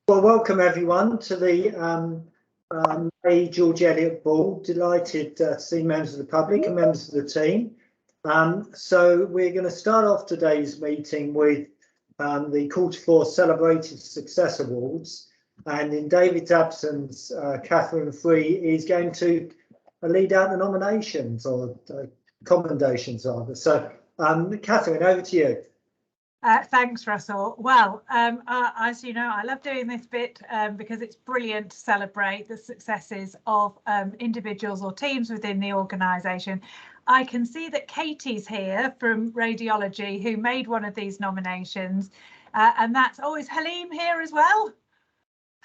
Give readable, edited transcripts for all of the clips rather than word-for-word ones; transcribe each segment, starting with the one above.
Well, welcome everyone to the A. George Eliot Ball. Delighted to see members of the public and members of the team. So we're going to start off today's meeting with the Quarter 4 Celebrated Success Awards. And in David's absence, Catherine Free is going to lead out the nominations, or commendations rather. So Catherine, over to you. Thanks, Russell. Well, as you know, I love doing this bit because it's brilliant to celebrate the successes of individuals or teams within the organisation. I can see that Katie's here from Radiology, who made one of these nominations, and that's always Halim here as well.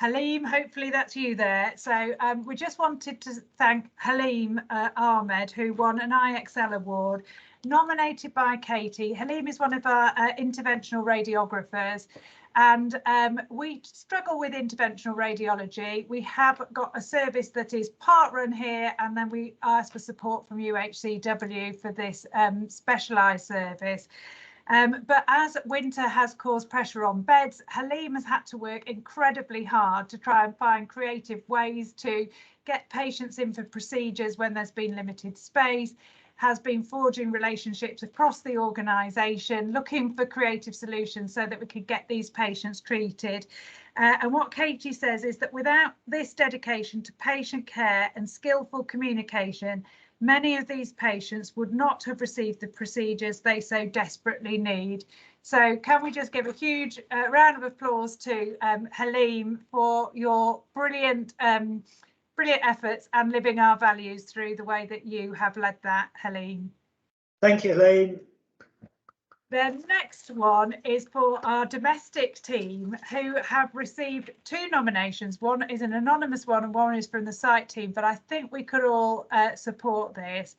Halim, hopefully that's you there. So we just wanted to thank Halim Ahmed, who won an IXL award, nominated by Katie. Halim is one of our interventional radiographers, and we struggle with interventional radiology. We have got a service that is part run here, and then we ask for support from UHCW for this specialised service. But as winter has caused pressure on beds, Halim has had to work incredibly hard to try and find creative ways to get patients in for procedures when there's been limited space, has been forging relationships across the organisation, looking for creative solutions so that we could get these patients treated. And what Katie says is that without this dedication to patient care and skillful communication, many of these patients would not have received the procedures they so desperately need. So can we just give a huge round of applause to Halim for your brilliant efforts and living our values through the way that you have led that, Halim. Thank you, Halim. The next one is for our domestic team, who have received 2 nominations. One is an anonymous one and one is from the site team, but I think we could all support this.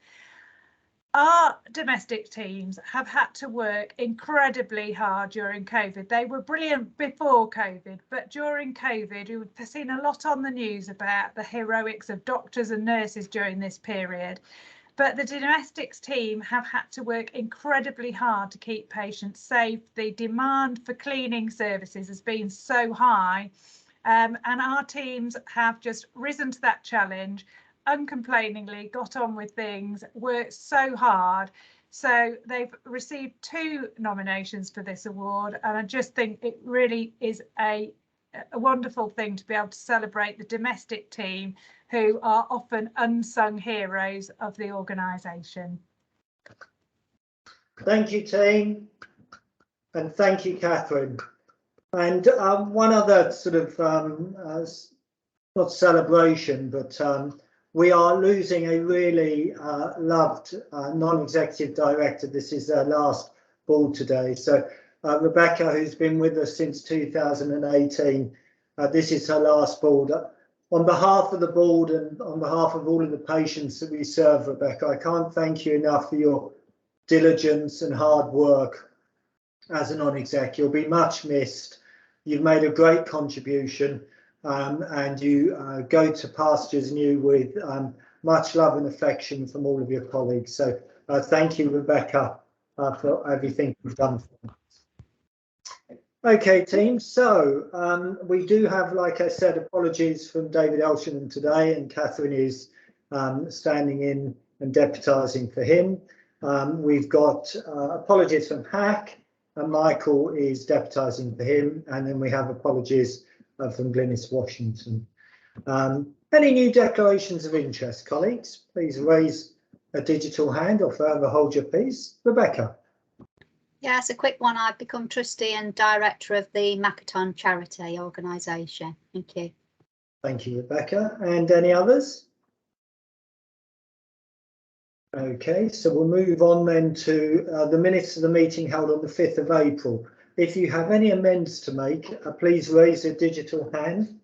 Our domestic teams have had to work incredibly hard during COVID. They were brilliant before COVID, but during COVID, we've seen a lot on the news about the heroics of doctors and nurses during this period. But the domestics team have had to work incredibly hard to keep patients safe. The demand for cleaning services has been so high, and our teams have just risen to that challenge, uncomplainingly got on with things, worked so hard. So they've received 2 nominations for this award, and I just think it really is a wonderful thing to be able to celebrate the domestic team, who are often unsung heroes of the organisation. Thank you, team, and thank you, Catherine. And one other sort of not celebration, but we are losing a really loved non-executive director. This is our last board today. So Rebecca, who's been with us since 2018, this is her last board. On behalf of the board and on behalf of all of the patients that we serve, Rebecca, I can't thank you enough for your diligence and hard work as a non-exec. You'll be much missed. You've made a great contribution, and you go to pastures new with much love and affection from all of your colleagues. So thank you, Rebecca, for everything you've done for us. Okay, team, so we do have, like I said, apologies from David Elshingham today, and Catherine is standing in and deputising for him. We've got apologies from Hack, and Michael is deputising for him, and then we have apologies from Glynis Washington. Any new declarations of interest, colleagues? Please raise a digital hand or further hold your peace. Rebecca. Yes, a quick one. I've become trustee and director of the Makaton charity organisation. Thank you. Thank you, Rebecca. And any others? Okay, so we'll move on then to the minutes of the meeting held on the 5th of April. If you have any amendments to make, please raise a digital hand.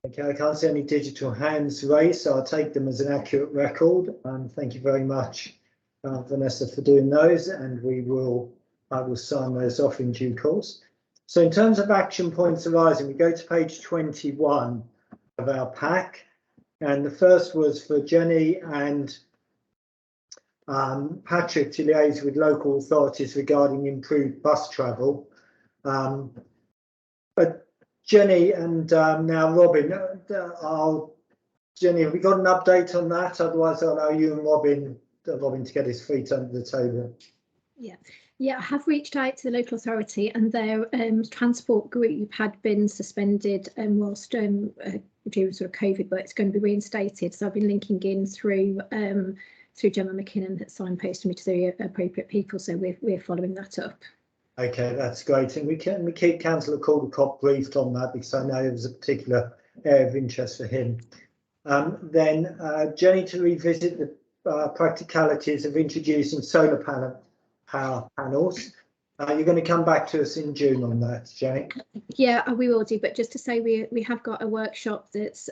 Okay, I can't see any digital hands raised, so I'll take them as an accurate record. Thank you very much, Vanessa, for doing those, and I will sign those off in due course. So in terms of action points arising, we go to page 21 of our pack, and the first was for Jenny and Patrick to liaise with local authorities regarding improved bus travel. But Jenny and now Robin, Jenny, have we got an update on that? Otherwise, I'll allow you and Robin to get his feet under the table. Yeah, I have reached out to the local authority, and their transport group had been suspended whilst due to sort of COVID, but it's going to be reinstated. So I've been linking in through Gemma McKinnon that signposted me to the appropriate people. So we're following that up. Okay, that's great, and we keep Councillor Caldecott briefed on that because I know it was a particular area of interest for him. Then Jenny, to revisit the practicalities of introducing solar power panels. You're going to come back to us in June on that, Jenny? Yeah, we will do, but just to say we have got a workshop that's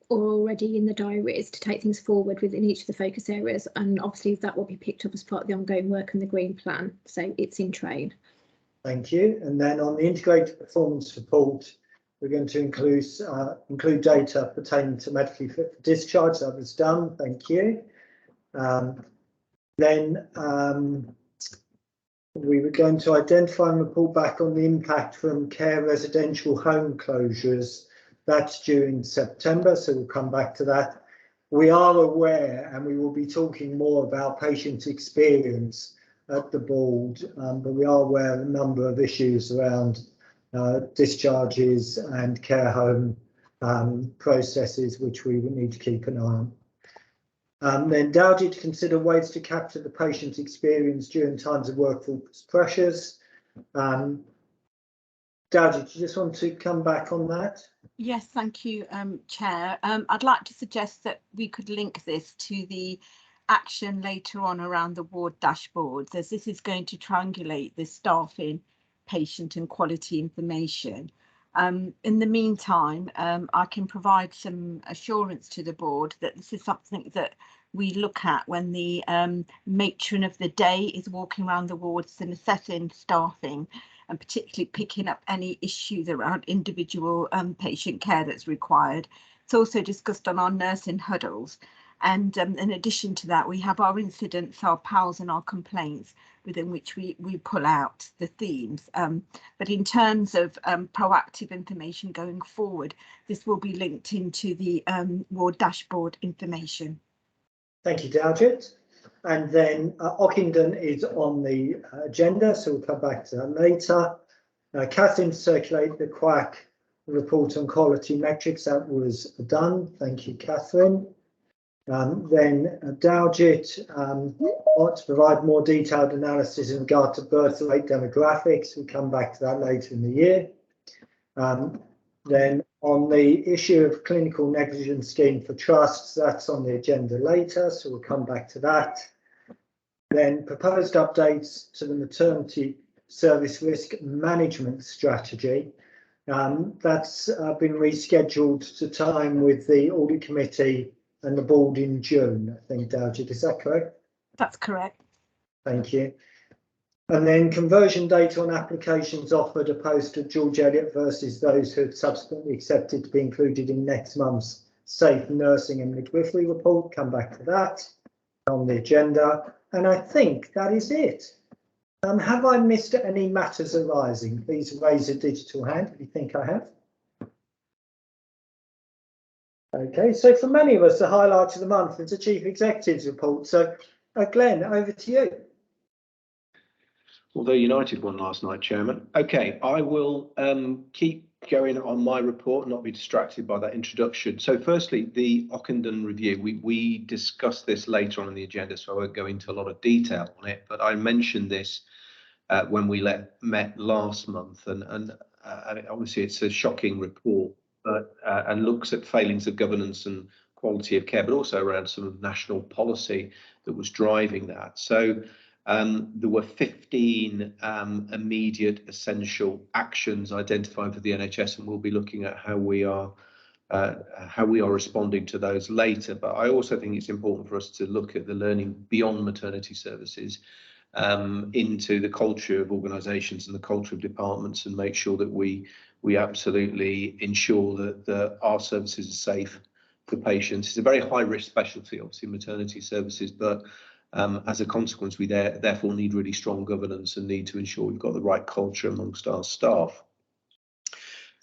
already in the diaries to take things forward within each of the focus areas, and obviously that will be picked up as part of the ongoing work and the green plan, so it's in train. Thank you. And then on the integrated performance report, we're going to include data pertaining to medically fit for discharge. That was done, thank you. Then we were going to identify and report back on the impact from care residential home closures. That's due in September, so we'll come back to that. We are aware, and we will be talking more about patient experience at the board, but we are aware of a number of issues around discharges and care home processes, which we will need to keep an eye on. Then Dowdy to consider ways to capture the patient experience during times of workforce pressures. Dowdy, do you just want to come back on that? Yes, thank you, Chair. I'd like to suggest that we could link this to the action later on around the ward dashboards, as this is going to triangulate the staffing, patient and quality information. In the meantime, I can provide some assurance to the board that this is something that we look at when the matron of the day is walking around the wards and assessing staffing, and particularly picking up any issues around individual patient care that's required. It's also discussed on our nursing huddles. And in addition to that, we have our incidents, our PALs and our complaints, within which we pull out the themes. But in terms of proactive information going forward, this will be linked into the ward dashboard information. Thank you, Dalgit. And then Ockenden is on the agenda, so we'll come back to that later. Catherine circulated the QUAC report on quality metrics. That was done. Thank you, Catherine. Then Dalgit wants to provide more detailed analysis in regard to birth rate demographics. We'll come back to that later in the year. Then on the issue of clinical negligence scheme for trusts, that's on the agenda later, so we'll come back to that. Then proposed updates to the maternity service risk management strategy. That's been rescheduled to time with the audit committee and the board in June, I think, Dalgit, is that correct? That's correct. Thank you. And then conversion data on applications offered opposed to George Eliot versus those who have subsequently accepted to be included in next month's Safe Nursing and Midwifery report. Come back to that on the agenda. And I think that is it. Have I missed any matters arising? Please raise a digital hand if you think I have. Okay, so for many of us, the highlight of the month is the Chief Executive's report. So, Glenn, over to you. Although United won last night, Chairman. Okay, I will keep going on my report, not be distracted by that introduction. So firstly, the Ockenden review, we discussed this later on in the agenda, so I won't go into a lot of detail on it, but I mentioned this when we met last month, and obviously it's a shocking report, but and looks at failings of governance and quality of care, but also around some of national policy that was driving that. So there were 15 immediate essential actions identified for the NHS, and we'll be looking at how we are responding to those later. But I also think it's important for us to look at the learning beyond maternity services into the culture of organisations and the culture of departments, and make sure that we absolutely ensure that our services are safe for patients. It's a very high risk specialty, obviously maternity services, but As a consequence, we therefore need really strong governance and need to ensure we've got the right culture amongst our staff.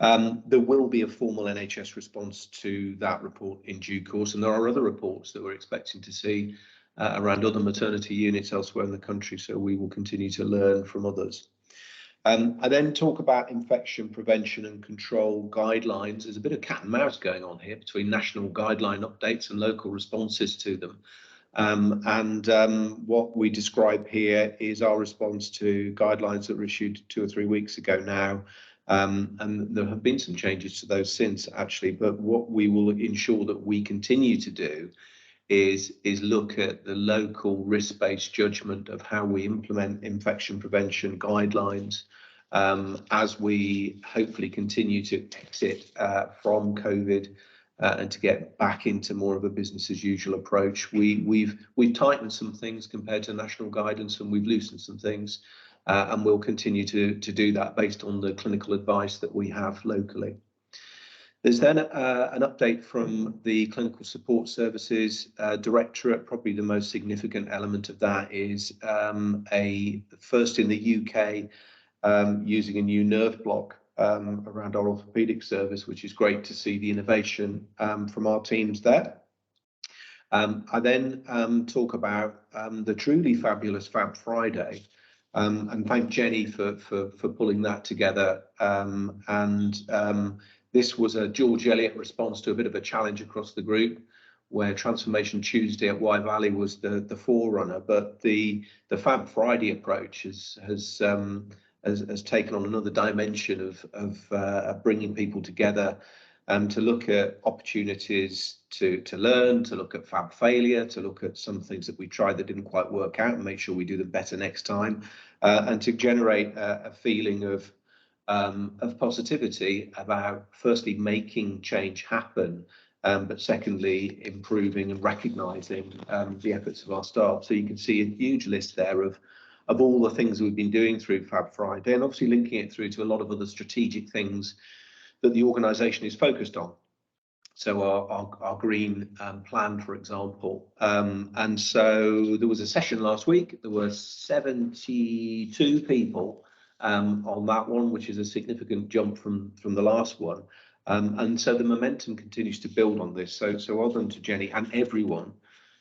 There will be a formal NHS response to that report in due course, and there are other reports that we're expecting to see around other maternity units elsewhere in the country, so we will continue to learn from others. I then talk about infection prevention and control guidelines. There's a bit of cat and mouse going on here between national guideline updates and local responses to them. What we describe here is our response to guidelines that were issued 2 or 3 weeks ago now. And there have been some changes to those since, actually, but what we will ensure that we continue to do is look at the local risk-based judgment of how we implement infection prevention guidelines as we hopefully continue to exit from COVID and to get back into more of a business as usual approach. We've tightened some things compared to national guidance, and we've loosened some things, and we'll continue to do that based on the clinical advice that we have locally. There's then an update from the Clinical Support Services Directorate. Probably the most significant element of that is a first in the UK using a new nerve block around our orthopaedic service, which is great to see the innovation from our teams there. I then talk about the truly fabulous Fab Friday, and thank Jenny for pulling that together. This was a George Eliot response to a bit of a challenge across the group, where Transformation Tuesday at Wye Valley was the forerunner, but the Fab Friday approach has taken on another dimension of bringing people together to look at opportunities to learn, to look at fab failure, to look at some things that we tried that didn't quite work out and make sure we do them better next time, and to generate a feeling of positivity about firstly making change happen, but secondly improving and recognising the efforts of our staff. So you can see a huge list there of all the things we've been doing through Fab Friday, and obviously linking it through to a lot of other strategic things that the organisation is focused on. So our green plan, for example. And so there was a session last week. There were 72 people on that one, which is a significant jump from the last one. And so the momentum continues to build on this. So well done to Jenny and everyone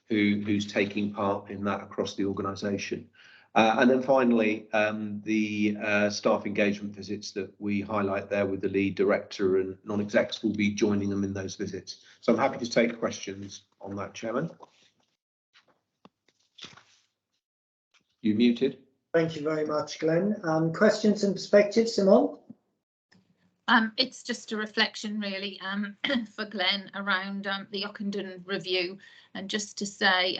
who's taking part in that across the organisation. And then finally, the staff engagement visits that we highlight there with the lead director and non-execs will be joining them in those visits. So I'm happy to take questions on that, Chairman. You're muted. Thank you very much, Glenn. Questions and perspectives, Simone? It's just a reflection really for Glenn around the Ockenden review, and just to say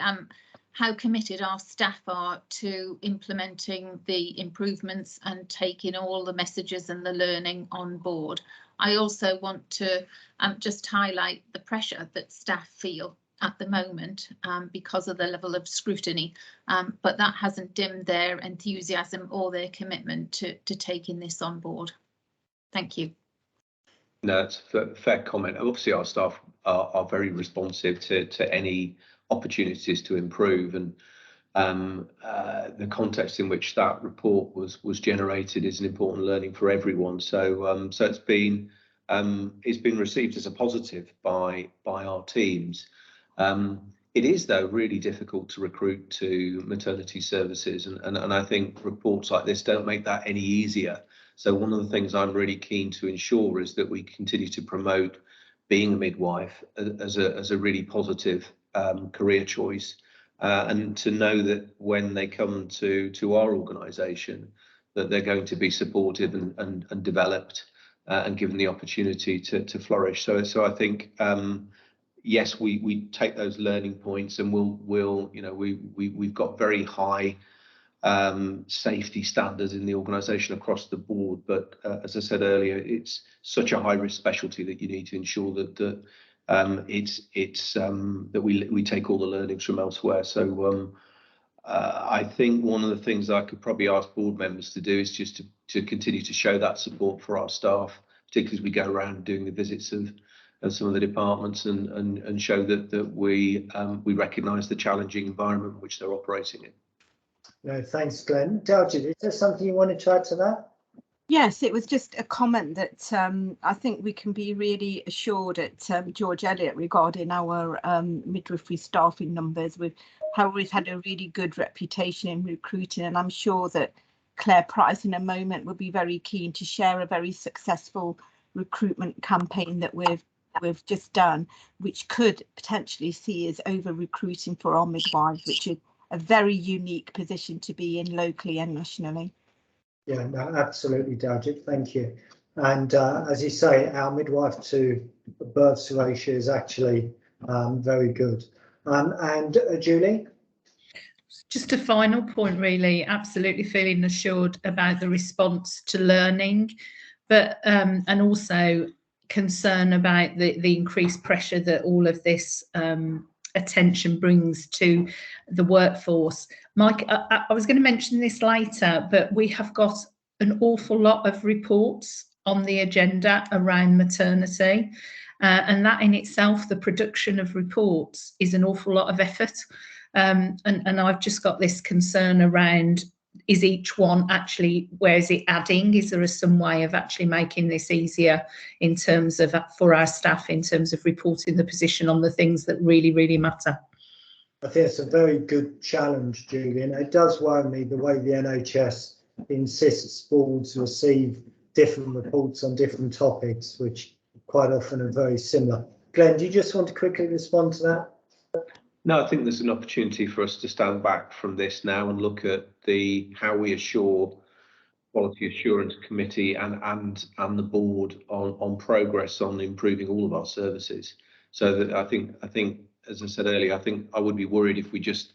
how committed our staff are to implementing the improvements and taking all the messages and the learning on board. I also want to just highlight the pressure that staff feel at the moment because of the level of scrutiny, but that hasn't dimmed their enthusiasm or their commitment to taking this on board. Thank you. No, it's a fair comment. Obviously, our staff are very responsive to any opportunities to improve, and the context in which that report was generated is an important learning for everyone. So it's been received as a positive by our teams. It is, though, really difficult to recruit to maternity services, and I think reports like this don't make that any easier. So one of the things I'm really keen to ensure is that we continue to promote being a midwife as a really positive career choice, and to know that when they come to our organisation that they're going to be supported and developed and given the opportunity to flourish. So I think yes, we take those learning points, and we've got very high safety standards in the organisation across the board, but as I said earlier, it's such a high risk specialty that you need to ensure that that we take all the learnings from elsewhere. So I think one of the things I could probably ask board members to do is just to continue to show that support for our staff, particularly as we go around doing the visits of some of the departments and show that we recognise the challenging environment which they're operating in. No, thanks, Glenn. Dalgid, is there something you wanted to add to that? Yes, it was just a comment that I think we can be really assured at George Eliot regarding our midwifery staffing numbers, with how we've had a really good reputation in recruiting, and I'm sure that Claire Price in a moment will be very keen to share a very successful recruitment campaign that we've just done, which could potentially see us over recruiting for our midwives, which is a very unique position to be in locally and nationally. Yeah, no, absolutely, Dalgid. Thank you. And as you say, our midwife to births ratio is actually very good. And Julie? Just a final point, really, absolutely feeling assured about the response to learning, but and also concern about the increased pressure that all of this attention brings to the workforce. Mike, I was going to mention this later, but we have got an awful lot of reports on the agenda around maternity, and that in itself, the production of reports, is an awful lot of effort. And I've just got this concern around, is each one actually, where is it adding? Is there some way of actually making this easier in terms of, for our staff, in terms of reporting the position on the things that really, really matter? I think it's a very good challenge, Julian. It does worry me the way the NHS insists boards receive different reports on different topics, which quite often are very similar. Glenn, do you just want to quickly respond to that? No, I think there's an opportunity for us to stand back from this now and look at how we assure Quality Assurance Committee and the board on progress on improving all of our services. So that I think, as I said earlier, I think I would be worried if we just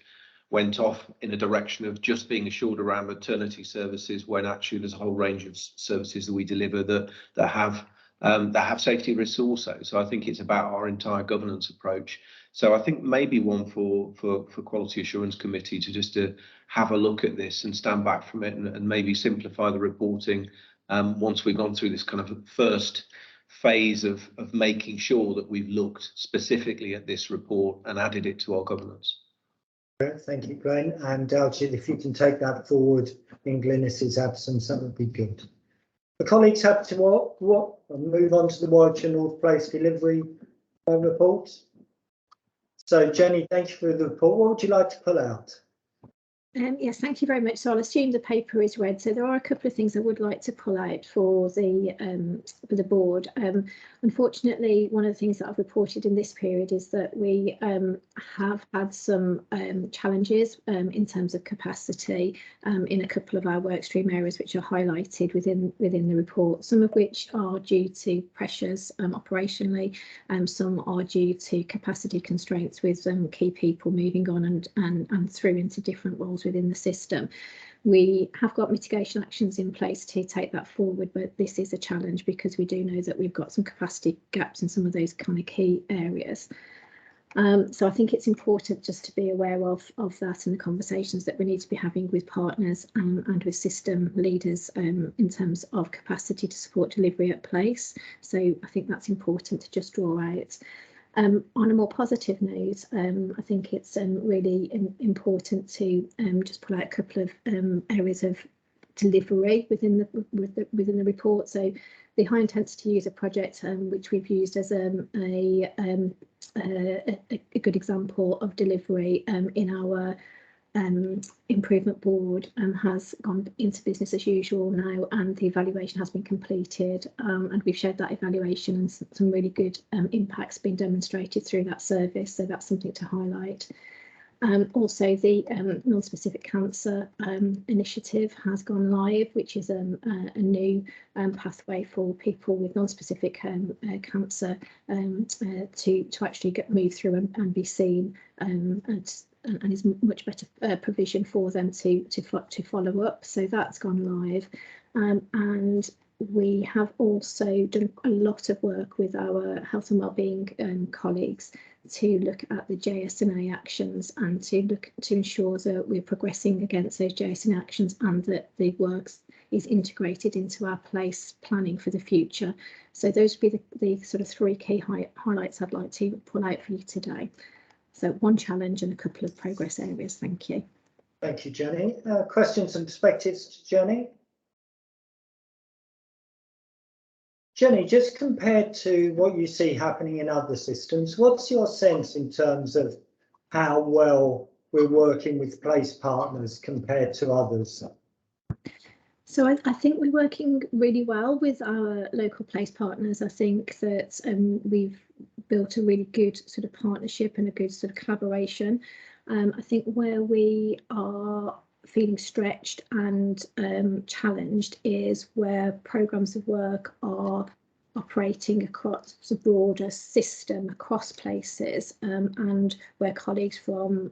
went off in a direction of just being assured around maternity services, when actually there's a whole range of services that we deliver that have safety risks also. So I think it's about our entire governance approach. So I think maybe one for Quality Assurance Committee to have a look at this and stand back from it and maybe simplify the reporting once we've gone through this kind of first phase of making sure that we've looked specifically at this report and added it to our governance. Thank you, Glenn. And Dalgid, if you can take that forward in Glynis's absence, that would be good. The colleagues have to move on to the Warwickshire North Place delivery report. So, Jenny, thank you for the report. What would you like to pull out? Yes, thank you very much. So I'll assume the paper is read. So there are a couple of things I would like to pull out for the board. Unfortunately, one of the things that I've reported in this period is that we have had some challenges in terms of capacity in a couple of our workstream areas, which are highlighted within the report. Some of which are due to pressures operationally, some are due to capacity constraints with key people moving on and through into different roles within the system. We have got mitigation actions in place to take that forward, but this is a challenge because we do know that we've got some capacity gaps in some of those kind of key areas. So I think it's important just to be aware of that and the conversations that we need to be having with partners and with system leaders in terms of capacity to support delivery at place. So I think that's important to just draw out. On a more positive note, I think it's really important to just pull out a couple of areas of delivery within the report. So the high intensity user project, which we've used as a good example of delivery in our improvement board, has gone into business as usual now, and the evaluation has been completed, and we've shared that evaluation, and some really good impacts being demonstrated through that service, so that's something to highlight. Also, the non-specific cancer initiative has gone live, which is a new pathway for people with non-specific cancer to actually move through and be seen, and is much better provision for them to follow up. So that's gone live, and we have also done a lot of work with our health and wellbeing colleagues to look at the JSNA actions and to ensure that we're progressing against those JSNA actions and that the works is integrated into our place planning for the future. So those would be the sort of three key highlights I'd like to pull out for you today. So one challenge and a couple of progress areas. Thank you. Thank you, Jenny. Questions and perspectives to Jenny? Jenny, just compared to what you see happening in other systems, what's your sense in terms of how well we're working with place partners compared to others? So I think we're working really well with our local place partners. I think that we've built a really good sort of partnership and a good sort of collaboration. I think where we are feeling stretched and challenged is where programmes of work are operating across a broader system across places, and where colleagues from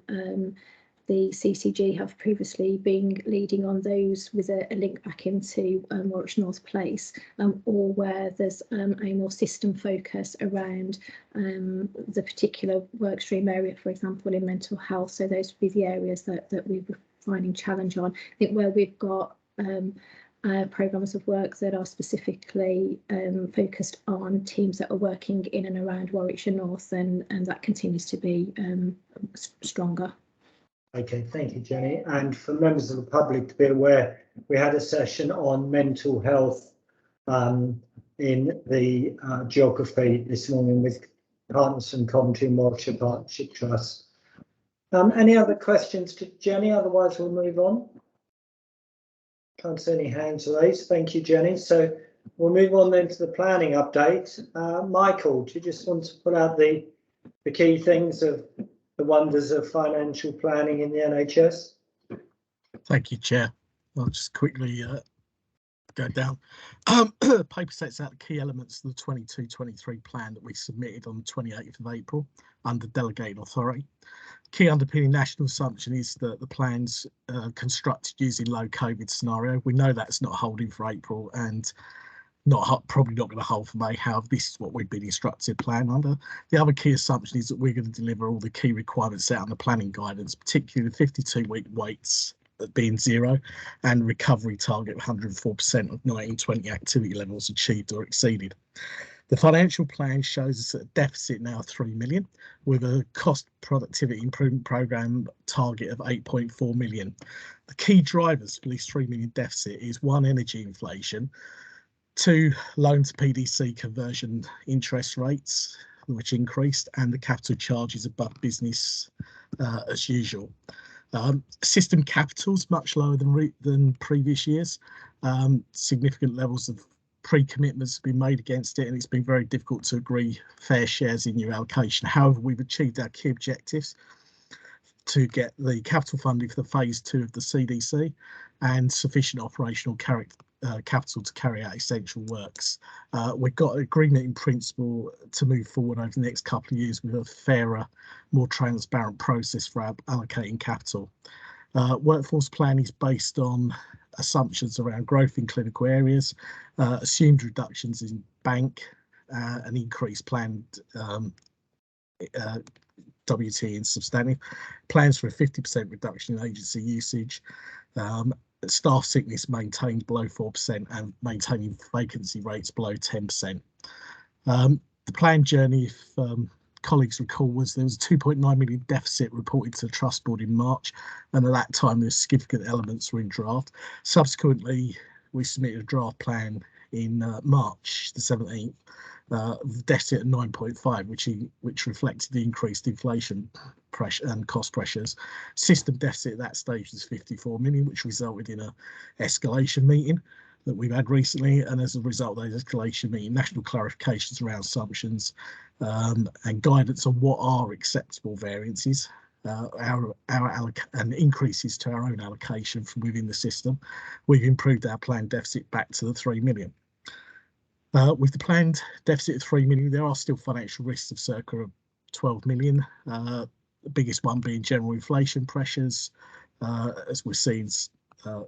the CCG have previously been leading on those with a link back into Warwickshire North Place, or where there's a more system focus around the particular workstream area, for example, in mental health. So those would be the areas that we're finding challenge on. I think where we've got programmes of work that are specifically focused on teams that are working in and around Warwickshire North, and that continues to be stronger. Okay, thank you, Jenny. And for members of the public to be aware, we had a session on mental health in the geography this morning with partners from Coventry and Warwickshire Partnership Trust. Any other questions to Jenny? Otherwise, we'll move on. Can't see any hands raised. Thank you, Jenny. So we'll move on then to the planning update. Michael, do you just want to put out the key things of the wonders of financial planning in the NHS? Thank you, Chair. I'll just quickly go down. Paper sets out the key elements of the 22-23 plan that we submitted on the 28th of April under delegated authority. Key underpinning national assumption is that the plan's constructed using low COVID scenario. We know that's not holding for April and probably not going to hold for May. However, this is what we've been instructed to plan under. The other key assumption is that we're going to deliver all the key requirements set on the planning guidance, particularly the 52-week weights being 0 and recovery target of 104% of 1920 activity levels achieved or exceeded. The financial plan shows us a deficit now of 3 million with a cost productivity improvement programme target of 8.4 million. The key drivers for this 3 million deficit is 1, energy inflation, 2, loan to PDC conversion interest rates, which increased, and the capital charges above business as usual. System capital is much lower than previous years. Significant levels of pre-commitments have been made against it, and it's been very difficult to agree fair shares in new allocation. However, we've achieved our key objectives to get the capital funding for the phase 2 of the CDC and sufficient operational capital to carry out essential works. We've got agreement in principle to move forward over the next couple of years with a fairer, more transparent process for allocating capital. Workforce plan is based on assumptions around growth in clinical areas, assumed reductions in bank, and increased planned WT in substantive, plans for a 50% reduction in agency usage, staff sickness maintained below 4% and maintaining vacancy rates below 10%. The planned journey, if colleagues recall, was there was a 2.9 million deficit reported to the Trust Board in March, and at that time the significant elements were in draft. Subsequently, we submitted a draft plan in March the 17th, the deficit at 9.5, which reflected the increased inflation pressure and cost pressures. System deficit at that stage was 54 million, which resulted in a escalation meeting that we've had recently, and as a result of those escalation meeting, national clarifications around assumptions and guidance on what are acceptable variances, and increases to our own allocation from within the system. We've improved our planned deficit back to the 3 million. With the planned deficit of 3 million, there are still financial risks of circa 12 million. The biggest one being general inflation pressures, as we're seeing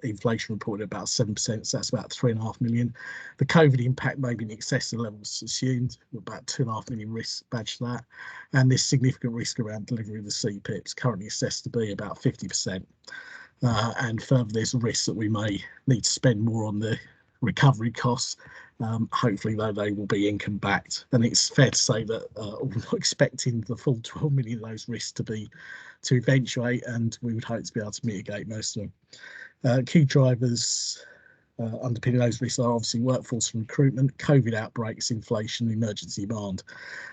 inflation reported about 7%, so that's about 3.5 million. The COVID impact may be in excess of levels assumed, about 2.5 million risks badged to that, and this significant risk around delivery of the CPIPs, currently assessed to be about 50%. and further there's a risk that we may need to spend more on the recovery costs. Hopefully though they will be income backed, and it's fair to say that we're not expecting the full 12 million of those risks to eventuate, and we would hope to be able to mitigate most of them. Key drivers underpinning those risks are obviously workforce and recruitment, COVID outbreaks, inflation, emergency demand.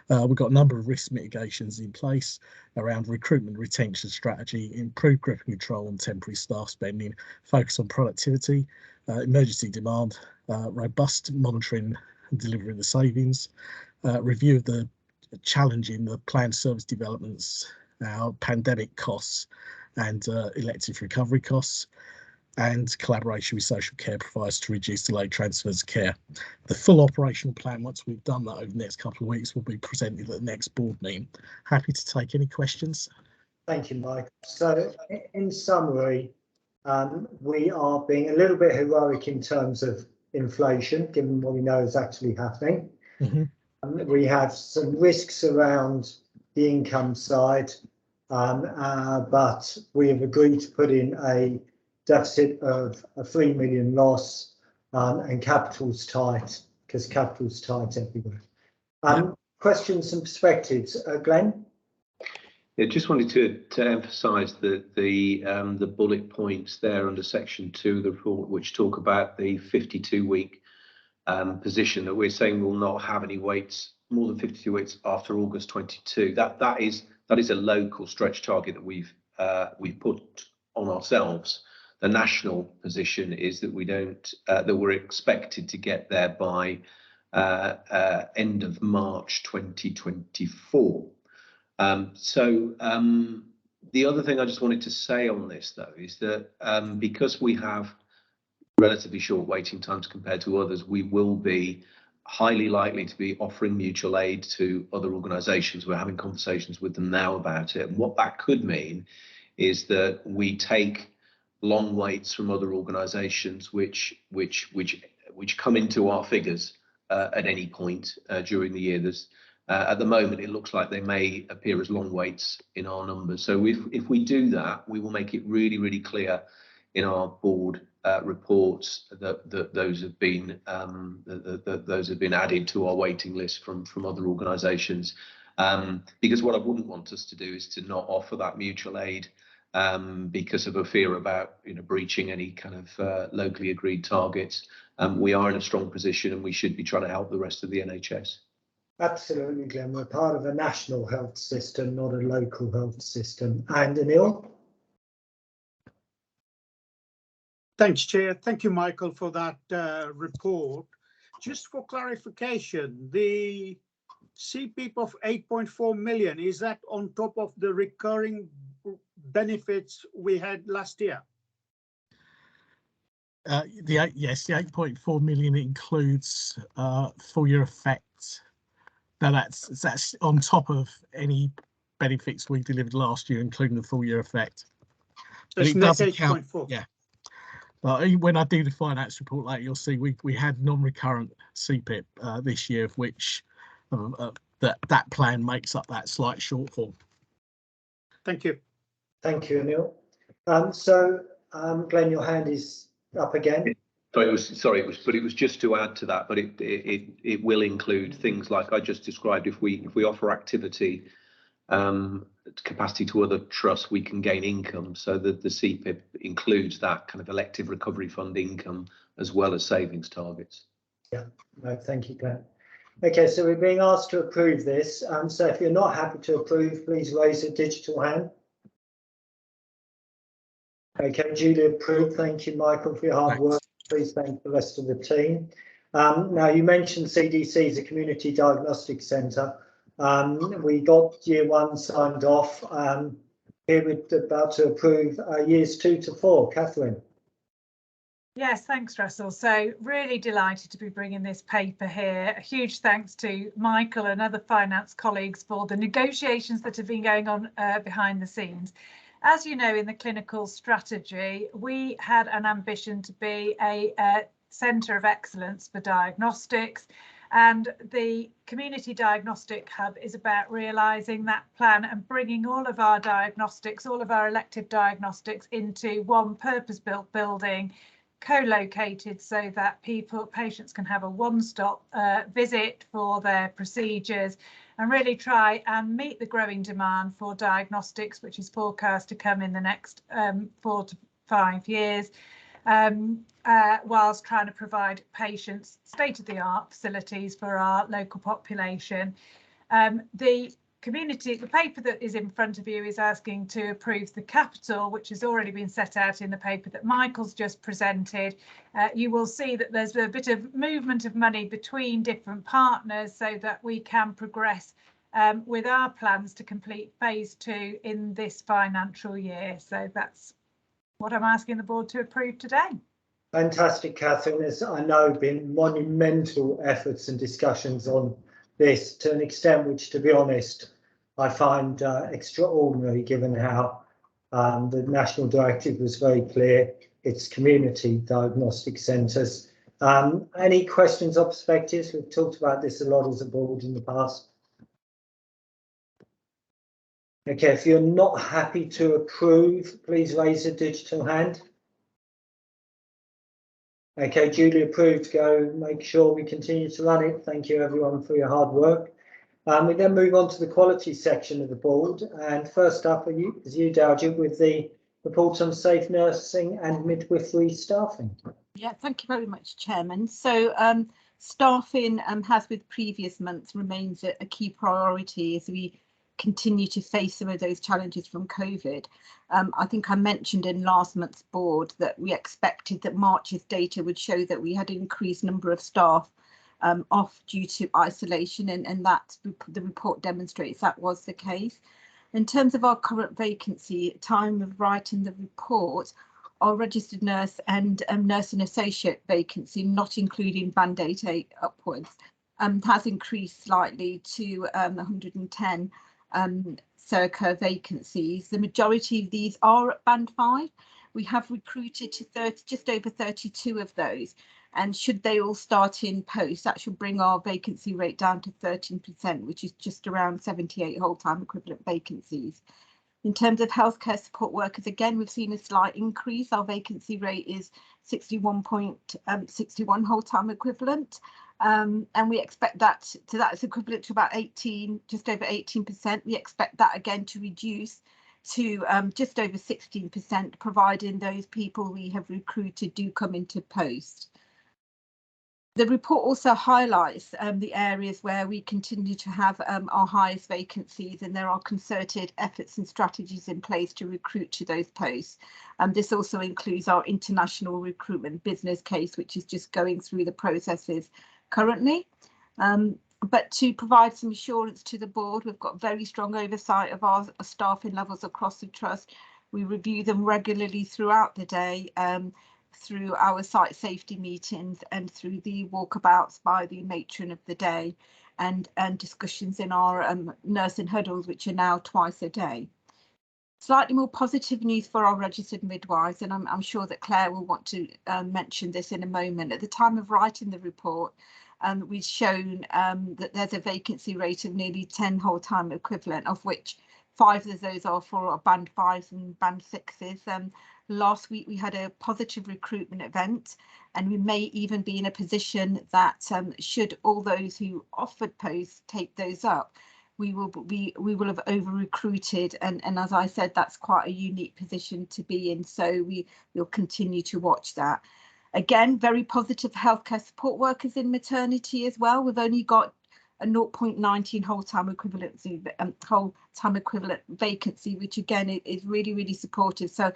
We've got a number of risk mitigations in place around recruitment retention strategy, improved grip and control on temporary staff spending, focus on productivity, emergency demand, robust monitoring and delivery of the savings, review of the challenge in the planned service developments, our pandemic costs and elective recovery costs, and collaboration with social care providers to reduce delayed transfers of care. The full operational plan, once we've done that over the next couple of weeks, will be presented at the next board meeting. Happy to take any questions. Thank you, Mike. So in summary, we are being a little bit heroic in terms of inflation, given what we know is actually happening. We have some risks around the income side, but we have agreed to put in a deficit of a 3 million loss, and capital's tight, because capital's tight everywhere. Questions and perspectives, Glenn? Yeah, just wanted to emphasise the bullet points there under section 2 of the report, which talk about the 52-week position that we're saying will not have any weights more than 52 weeks after August 22. That is a local stretch target that we've put on ourselves. The national position is that that we're expected to get there by end of March 2024. The other thing I just wanted to say on this, though, is that because we have relatively short waiting times compared to others, we will be highly likely to be offering mutual aid to other organisations. We're having conversations with them now about it, and what that could mean is that we take long waits from other organisations which come into our figures at any point during the year. At the moment, it looks like they may appear as long waits in our numbers. So if we do that, we will make it really, really clear in our board reports that those have been added to our waiting list from other organisations. Because what I wouldn't want us to do is to not offer that mutual aid because of a fear about breaching any kind of locally agreed targets. We are in a strong position, and we should be trying to help the rest of the NHS. Absolutely, Glenn. We're part of a national health system, not a local health system. And Anil? Thanks, Chair. Thank you, Michael, for that report. Just for clarification, the CPIP of 8.4 million, is that on top of the recurring benefits we had last year? Yes, the 8.4 million includes full year effect. Now that's on top of any benefits we delivered last year, including the full year effect. So it's net 8.4. Yeah. When I do the finance report later, you'll see we had non-recurrent CPIP this year, of which that plan makes up that slight shortfall. Thank you. Thank you, Anil. Glenn, your hand is up again. It was just to add to that, but it will include things like I just described. If we offer activity capacity to other trusts, we can gain income. So that the CPIP includes that kind of elective recovery fund income as well as savings targets. Yeah, no, thank you, Glenn. Okay, so we're being asked to approve this. So if you're not happy to approve, please raise a digital hand. Okay, duly approved. Thank you, Michael, for your hard work. Please thank the rest of the team. Now, you mentioned CDC is a community diagnostic centre. We got year 1 signed off. Here we're about to approve years 2 to 4. Catherine. Yes, thanks, Russell. So really delighted to be bringing this paper here. A huge thanks to Michael and other finance colleagues for the negotiations that have been going on behind the scenes. As you know, in the clinical strategy, we had an ambition to be a centre of excellence for diagnostics, And the Community Diagnostic Hub is about realising that plan and bringing all of our diagnostics, all of our elective diagnostics into one purpose-built building, co-located, so that patients can have a one-stop visit for their procedures and really try and meet the growing demand for diagnostics, which is forecast to come in the next 4 to 5 years. Whilst trying to provide patients state-of-the-art facilities for our local population. The paper that is in front of you is asking to approve the capital, which has already been set out in the paper that Michael's just presented. You will see that there's a bit of movement of money between different partners so that we can progress with our plans to complete phase 2 in this financial year. So that's what I'm asking the board to approve today. Fantastic, Catherine. There's, I know, been monumental efforts and discussions on this to an extent which, to be honest, I find extraordinary, given how the national directive was very clear. It's community diagnostic centres. Any questions or perspectives? We've talked about this a lot as a board in the past. Okay, if you're not happy to approve, please raise a digital hand. Okay, duly approved. Go make sure we continue to run it. Thank you everyone for your hard work. We then move on to the quality section of the board. And first up is you, Dalgid, with the report on safe nursing and midwifery staffing. Yeah, thank you very much, Chairman. So staffing, as with previous months, remains a key priority as we continue to face some of those challenges from COVID. I think I mentioned in last month's board that we expected that March's data would show that we had an increased number of staff off due to isolation, and that the report demonstrates that was the case. In terms of our current vacancy, at time of writing the report, our registered nurse and nursing associate vacancy, not including band 8 upwards, has increased slightly to 110 circa vacancies. The majority of these are at band 5. We have recruited to just over 32 of those, and should they all start in post, that should bring our vacancy rate down to 13%, which is just around 78 whole-time equivalent vacancies. In terms of healthcare support workers, again, we've seen a slight increase. Our vacancy rate is 61 whole-time equivalent. And we expect that, so that's equivalent to about 18, just over 18%. We expect that again to reduce to just over 16%, providing those people we have recruited do come into post. The report also highlights the areas where we continue to have our highest vacancies, and there are concerted efforts and strategies in place to recruit to those posts. This also includes our international recruitment business case, which is just going through the processes currently. But to provide some assurance to the board, we've got very strong oversight of our staffing levels across the trust. We review them regularly throughout the day, through our site safety meetings and through the walkabouts by the matron of the day, and discussions in our nursing huddles, which are now twice a day. Slightly more positive news for our registered midwives, and I'm sure that Claire will want to mention this in a moment. At the time of writing the report, we've shown that there's a vacancy rate of nearly 10 whole-time equivalent, of which 5 of those are for our band 5s and band 6s. Last week we had a positive recruitment event, and we may even be in a position that should all those who offered posts take those up, we will have over recruited, and as I said, that's quite a unique position to be in, so we'll continue to watch that. Again, very positive healthcare support workers in maternity as well. We've only got a 0.19 whole-time equivalent vacancy, which again is really supportive. So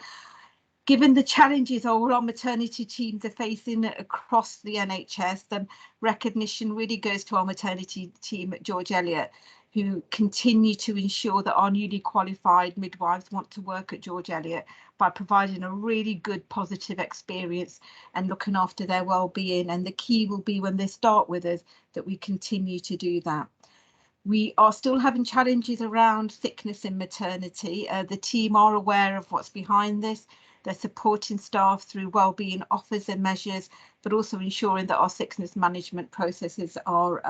given the challenges all our maternity teams are facing across the NHS, the recognition really goes to our maternity team at George Eliot, who continue to ensure that our newly qualified midwives want to work at George Eliot by providing a really good positive experience and looking after their well-being. And the key will be when they start with us that we continue to do that. We are still having challenges around sickness and maternity. The team are aware of what's behind this. They're supporting staff through wellbeing offers and measures, but also ensuring that our sickness management processes are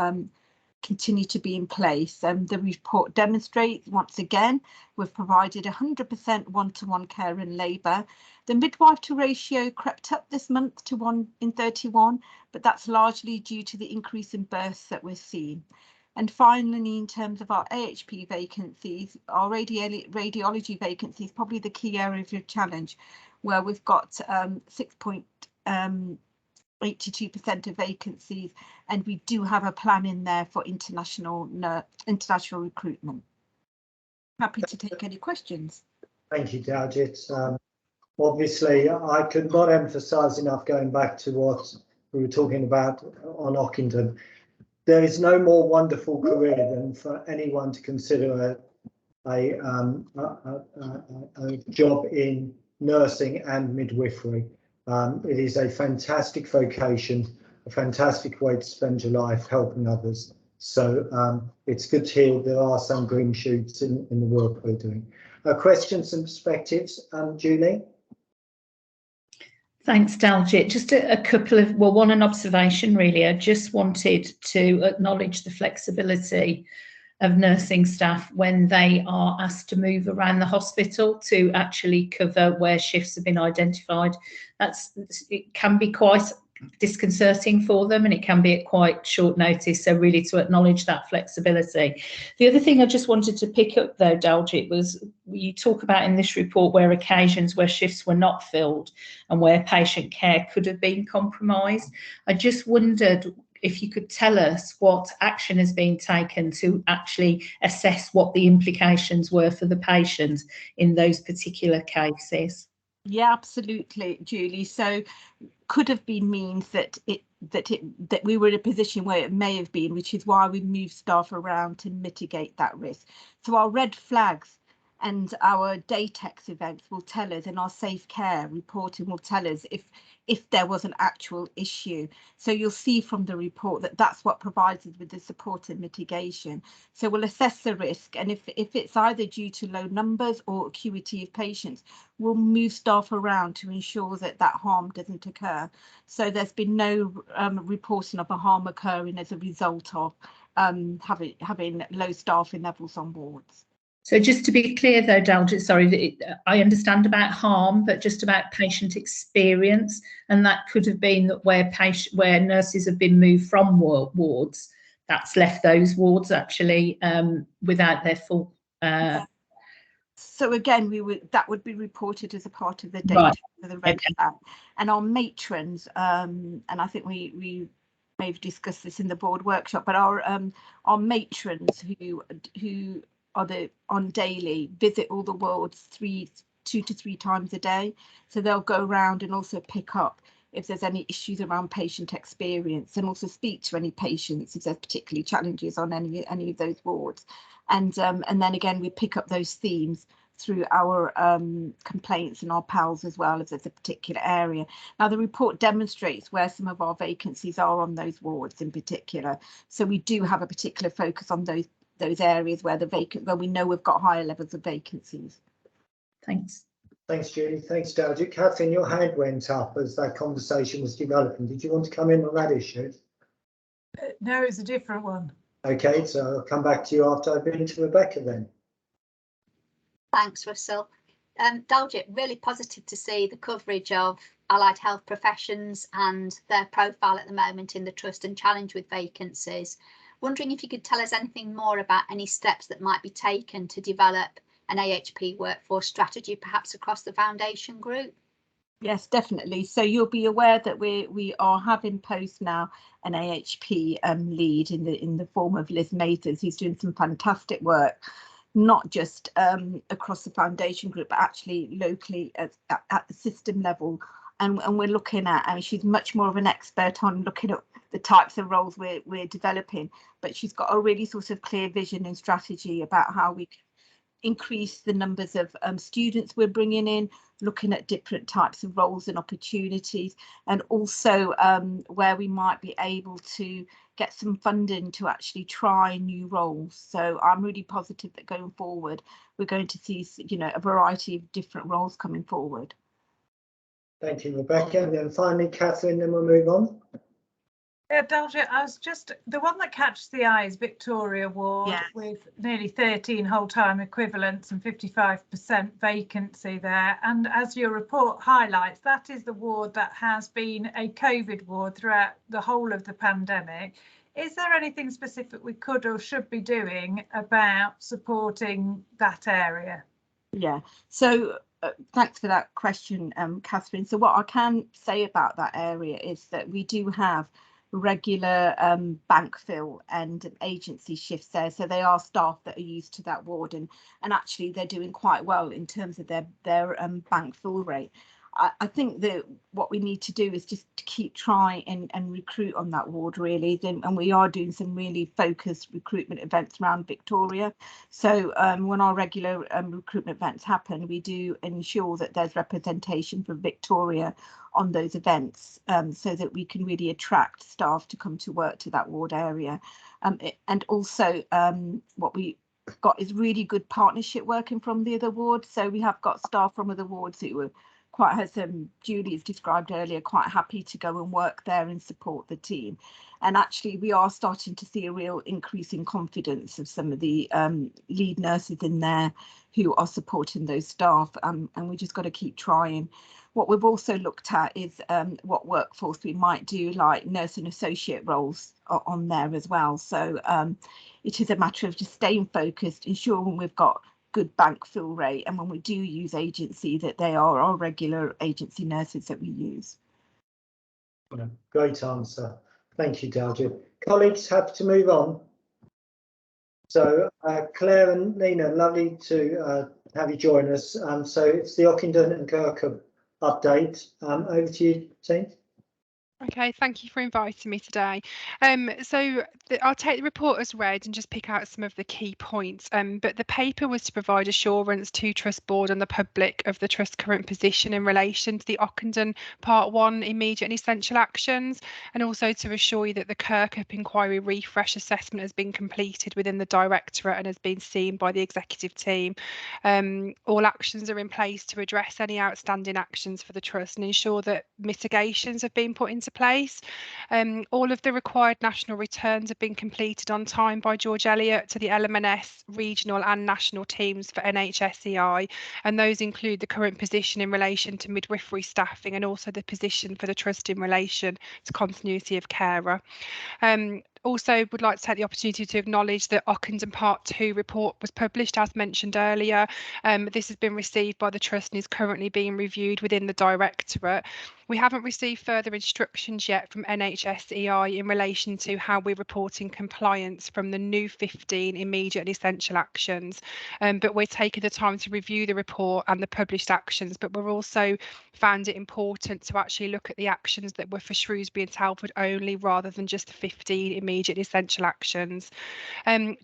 continue to be in place. The report demonstrates, once again, we've provided 100% one-to-one care in labour. The midwife to ratio crept up this month to 1 in 31, but that's largely due to the increase in births that we're seeing. And finally, in terms of our AHP vacancies, our radiology vacancies, probably the key area of challenge, where we've got 6.82% of vacancies, and we do have a plan in there for international recruitment. Happy to take any questions. Thank you, Dalgit. Obviously, I could not emphasise enough, going back to what we were talking about on Ockenden. There is no more wonderful career than for anyone to consider a job in nursing and midwifery. It is a fantastic vocation, a fantastic way to spend your life helping others. So it's good to hear there are some green shoots in the work we're doing. Questions and perspectives, Julie? Thanks, Dalgit. Just a couple of, well, one, an observation really. I just wanted to acknowledge the flexibility of nursing staff when they are asked to move around the hospital to actually cover where shifts have been identified. It can be quite disconcerting for them, and it can be at quite short notice, so really to acknowledge that flexibility. The other thing I just wanted to pick up though, Dalgit, was you talk about in this report where occasions where shifts were not filled and where patient care could have been compromised. I just wondered if you could tell us what action has been taken to actually assess what the implications were for the patient in those particular cases. Yeah, absolutely, Julie. So could have been means that we were in a position where it may have been, which is why we moved staff around to mitigate that risk. So our red flags and our DATEX events will tell us, and our safe care reporting will tell us if there was an actual issue. So you'll see from the report that that's what provides us with the support and mitigation. So we'll assess the risk, and if it's either due to low numbers or acuity of patients, we'll move staff around to ensure that that harm doesn't occur. So there's been no reporting of a harm occurring as a result of having low staffing levels on wards. So just to be clear though, Dalgit, sorry, I understand about harm, but just about patient experience, and that could have been that where nurses have been moved from wards, that's left those wards actually without their full. So again, that would be reported as a part of the data, right, for the red flag. And our matrons, and I think we may have discussed this in the board workshop, but our matrons who are on daily visit all the wards 2 to 3 times a day, so they'll go around and also pick up if there's any issues around patient experience, and also speak to any patients if there's particularly challenges on any of those wards, and then again we pick up those themes through our complaints and our PALs as well, if there's a particular area. Now the report demonstrates where some of our vacancies are on those wards in particular, so we do have a particular focus on those areas where where we know we've got higher levels of vacancies. Thanks. Thanks, Julie. Thanks, Dalgit. Catherine, your hand went up as that conversation was developing. Did you want to come in on that issue? No, it's a different one. Okay, so I'll come back to you after I've been to Rebecca then. Thanks, Russell. Dalgit, really positive to see the coverage of allied health professions and their profile at the moment in the trust and challenge with vacancies. Wondering if you could tell us anything more about any steps that might be taken to develop an AHP workforce strategy, perhaps across the foundation group? Yes, definitely. So you'll be aware that we are having post now an AHP lead in the form of Liz Mathers, who's doing some fantastic work, not just across the foundation group, but actually locally at the system level. And we're looking at, I mean, she's much more of an expert on looking at the types of roles we're developing, but she's got a really sort of clear vision and strategy about how we can increase the numbers of students we're bringing in, looking at different types of roles and opportunities, and also where we might be able to get some funding to actually try new roles. So I'm really positive that going forward, we're going to see, you know, a variety of different roles coming forward. Thank you, Rebecca. And then finally, Catherine, then we'll move on. Yeah, Dalje, I was just, the one that catches the eye is Victoria Ward, Yes. with nearly 13 whole-time equivalents and 55% vacancy there. And as your report highlights, that is the ward that has been a COVID ward throughout the whole of the pandemic. Is there anything specific we could or should be doing about supporting that area? Yeah, so thanks for that question, Catherine. So what I can say about that area is that we do have regular backfill and agency shifts there, so they are staff that are used to that ward, and actually they're doing quite well in terms of their backfill rate. I think that what we need to do is just to keep trying and recruit on that ward, really. And we are doing some really focused recruitment events around Victoria. So when our regular recruitment events happen, we do ensure that there's representation for Victoria on those events, so that we can really attract staff to come to work to that ward area. And also what we got is really good partnership working from the other wards. So we have got staff from other wards who were quite, as Julie has described earlier, quite happy to go and work there and support the team. And actually we are starting to see a real increase in confidence of some of the lead nurses in there who are supporting those staff, and we just got to keep trying. What we've also looked at is what workforce we might do, like nurse and associate roles on there as well. So it is a matter of just staying focused, ensuring we've got good bank fill rate, and when we do use agency, that they are our regular agency nurses that we use. Yeah, great answer. Thank you, Dalje. Colleagues, have to move on. So Claire and Nina, lovely to have you join us. So it's the Ockenden and Kirkham update. Over to you, team. Okay, thank you for inviting me today. So I'll take the report as read and just pick out some of the key points. But the paper was to provide assurance to Trust Board and the public of the Trust's current position in relation to the Ockenden Part 1 immediate and essential actions, and also to assure you that the Kirkup inquiry refresh assessment has been completed within the Directorate and has been seen by the executive team. All actions are in place to address any outstanding actions for the Trust and ensure that mitigations have been put into place. All of the required national returns have been completed on time by George Eliot to the LMNS regional and national teams for NHSEI, and those include the current position in relation to midwifery staffing and also the position for the Trust in relation to continuity of carer. Also would like to take the opportunity to acknowledge that Ockenden Part 2 report was published as mentioned earlier. This has been received by the Trust and is currently being reviewed within the Directorate. We haven't received further instructions yet from NHSEI in relation to how we're reporting compliance from the new 15 immediate and essential actions, but we're taking the time to review the report and the published actions, but we're also found it important to actually look at the actions that were for Shrewsbury and Telford only rather than just the 15 immediate essential actions.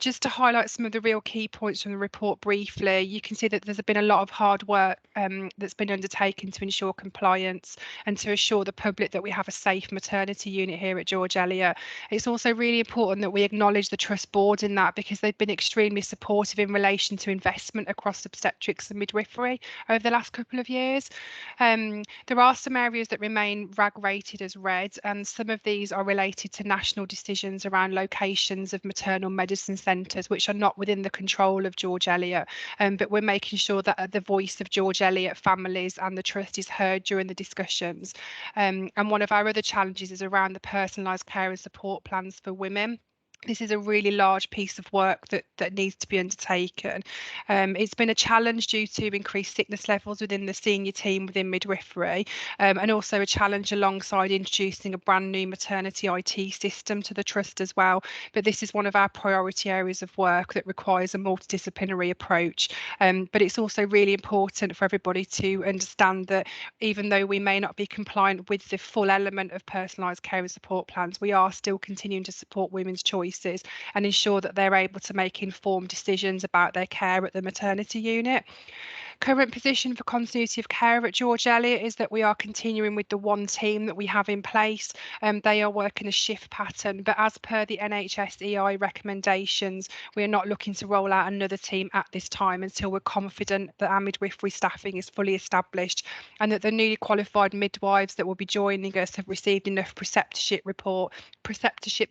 Just to highlight some of the real key points from the report briefly, you can see that there's been a lot of hard work that's been undertaken to ensure compliance and to assure the public that we have a safe maternity unit here at George Eliot. It's also really important that we acknowledge the Trust Board in that, because they've been extremely supportive in relation to investment across obstetrics and midwifery over the last couple of years. There are some areas that remain RAG rated as red, and some of these are related to national decisions around locations of maternal medicine centres, which are not within the control of George Eliot, but we're making sure that the voice of George Eliot families and the Trust is heard during the discussions. And one of our other challenges is around the personalised care and support plans for women. This is a really large piece of work that needs to be undertaken. It's been a challenge due to increased sickness levels within the senior team within midwifery, and also a challenge alongside introducing a brand new maternity IT system to the Trust as well. But this is one of our priority areas of work that requires a multidisciplinary approach. But it's also really important for everybody to understand that even though we may not be compliant with the full element of personalised care and support plans, we are still continuing to support women's choice choices and ensure that they're able to make informed decisions about their care at the maternity unit. Current position for continuity of care at George Eliot is that we are continuing with the one team that we have in place. They are working a shift pattern, but as per the NHS EI recommendations, we are not looking to roll out another team at this time until we're confident that our midwifery staffing is fully established and that the newly qualified midwives that will be joining us have received enough preceptorship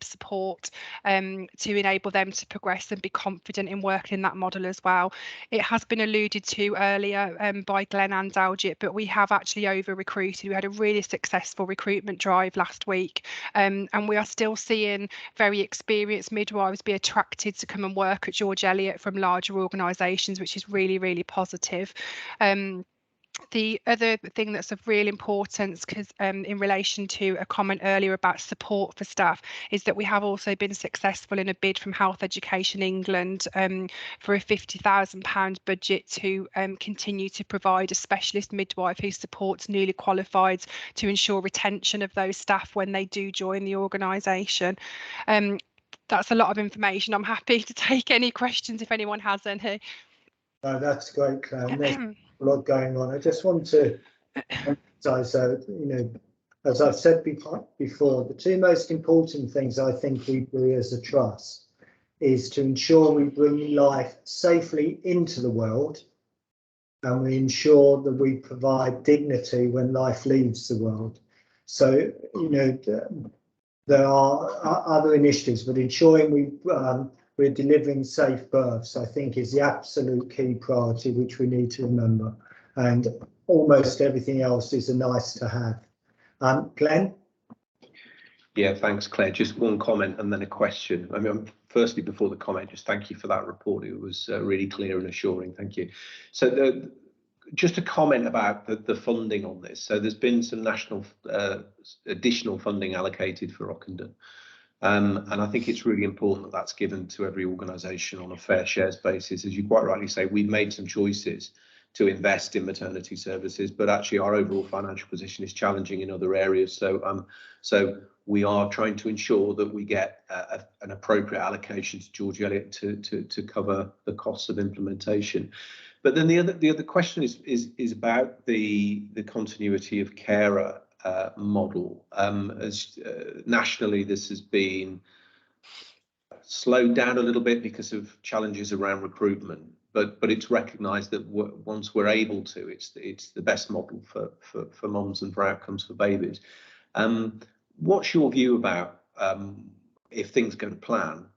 support to enable them to progress and be confident in working in that model as well. It has been alluded to earlier by Glenn and Dalgit, but we have actually over recruited. We had a really successful recruitment drive last week, and we are still seeing very experienced midwives be attracted to come and work at George Eliot from larger organisations, which is really, really positive. The other thing that's of real importance, because in relation to a comment earlier about support for staff, is that we have also been successful in a bid from Health Education England for a £50,000 budget to continue to provide a specialist midwife who supports newly qualified to ensure retention of those staff when they do join the organisation. That's a lot of information. I'm happy to take any questions if anyone has any. No, that's great, Claire. There's a lot going on. I just want to emphasise that, as I've said before, the two most important things I think we do as a trust is to ensure we bring life safely into the world, and we ensure that we provide dignity when life leaves the world. So, there are other initiatives, but ensuring we're delivering safe births, I think, is the absolute key priority, which we need to remember. And almost everything else is a nice to have. Glenn? Yeah, thanks, Claire. Just one comment and then a question. I mean, firstly, before the comment, just thank you for that report. It was really clear and assuring. Thank you. So just a comment about the funding on this. So there's been some national additional funding allocated for Ockenden. And I think it's really important that that's given to every organisation on a fair shares basis. As you quite rightly say, we've made some choices to invest in maternity services, but actually our overall financial position is challenging in other areas. So we are trying to ensure that we get an appropriate allocation to George Eliot to cover the costs of implementation. But then the other question is about the continuity of carer model. As nationally, this has been slowed down a little bit because of challenges around recruitment, but it's recognised that once we're able to, it's the best model for mums and for outcomes for babies. What's your view about if things go to plan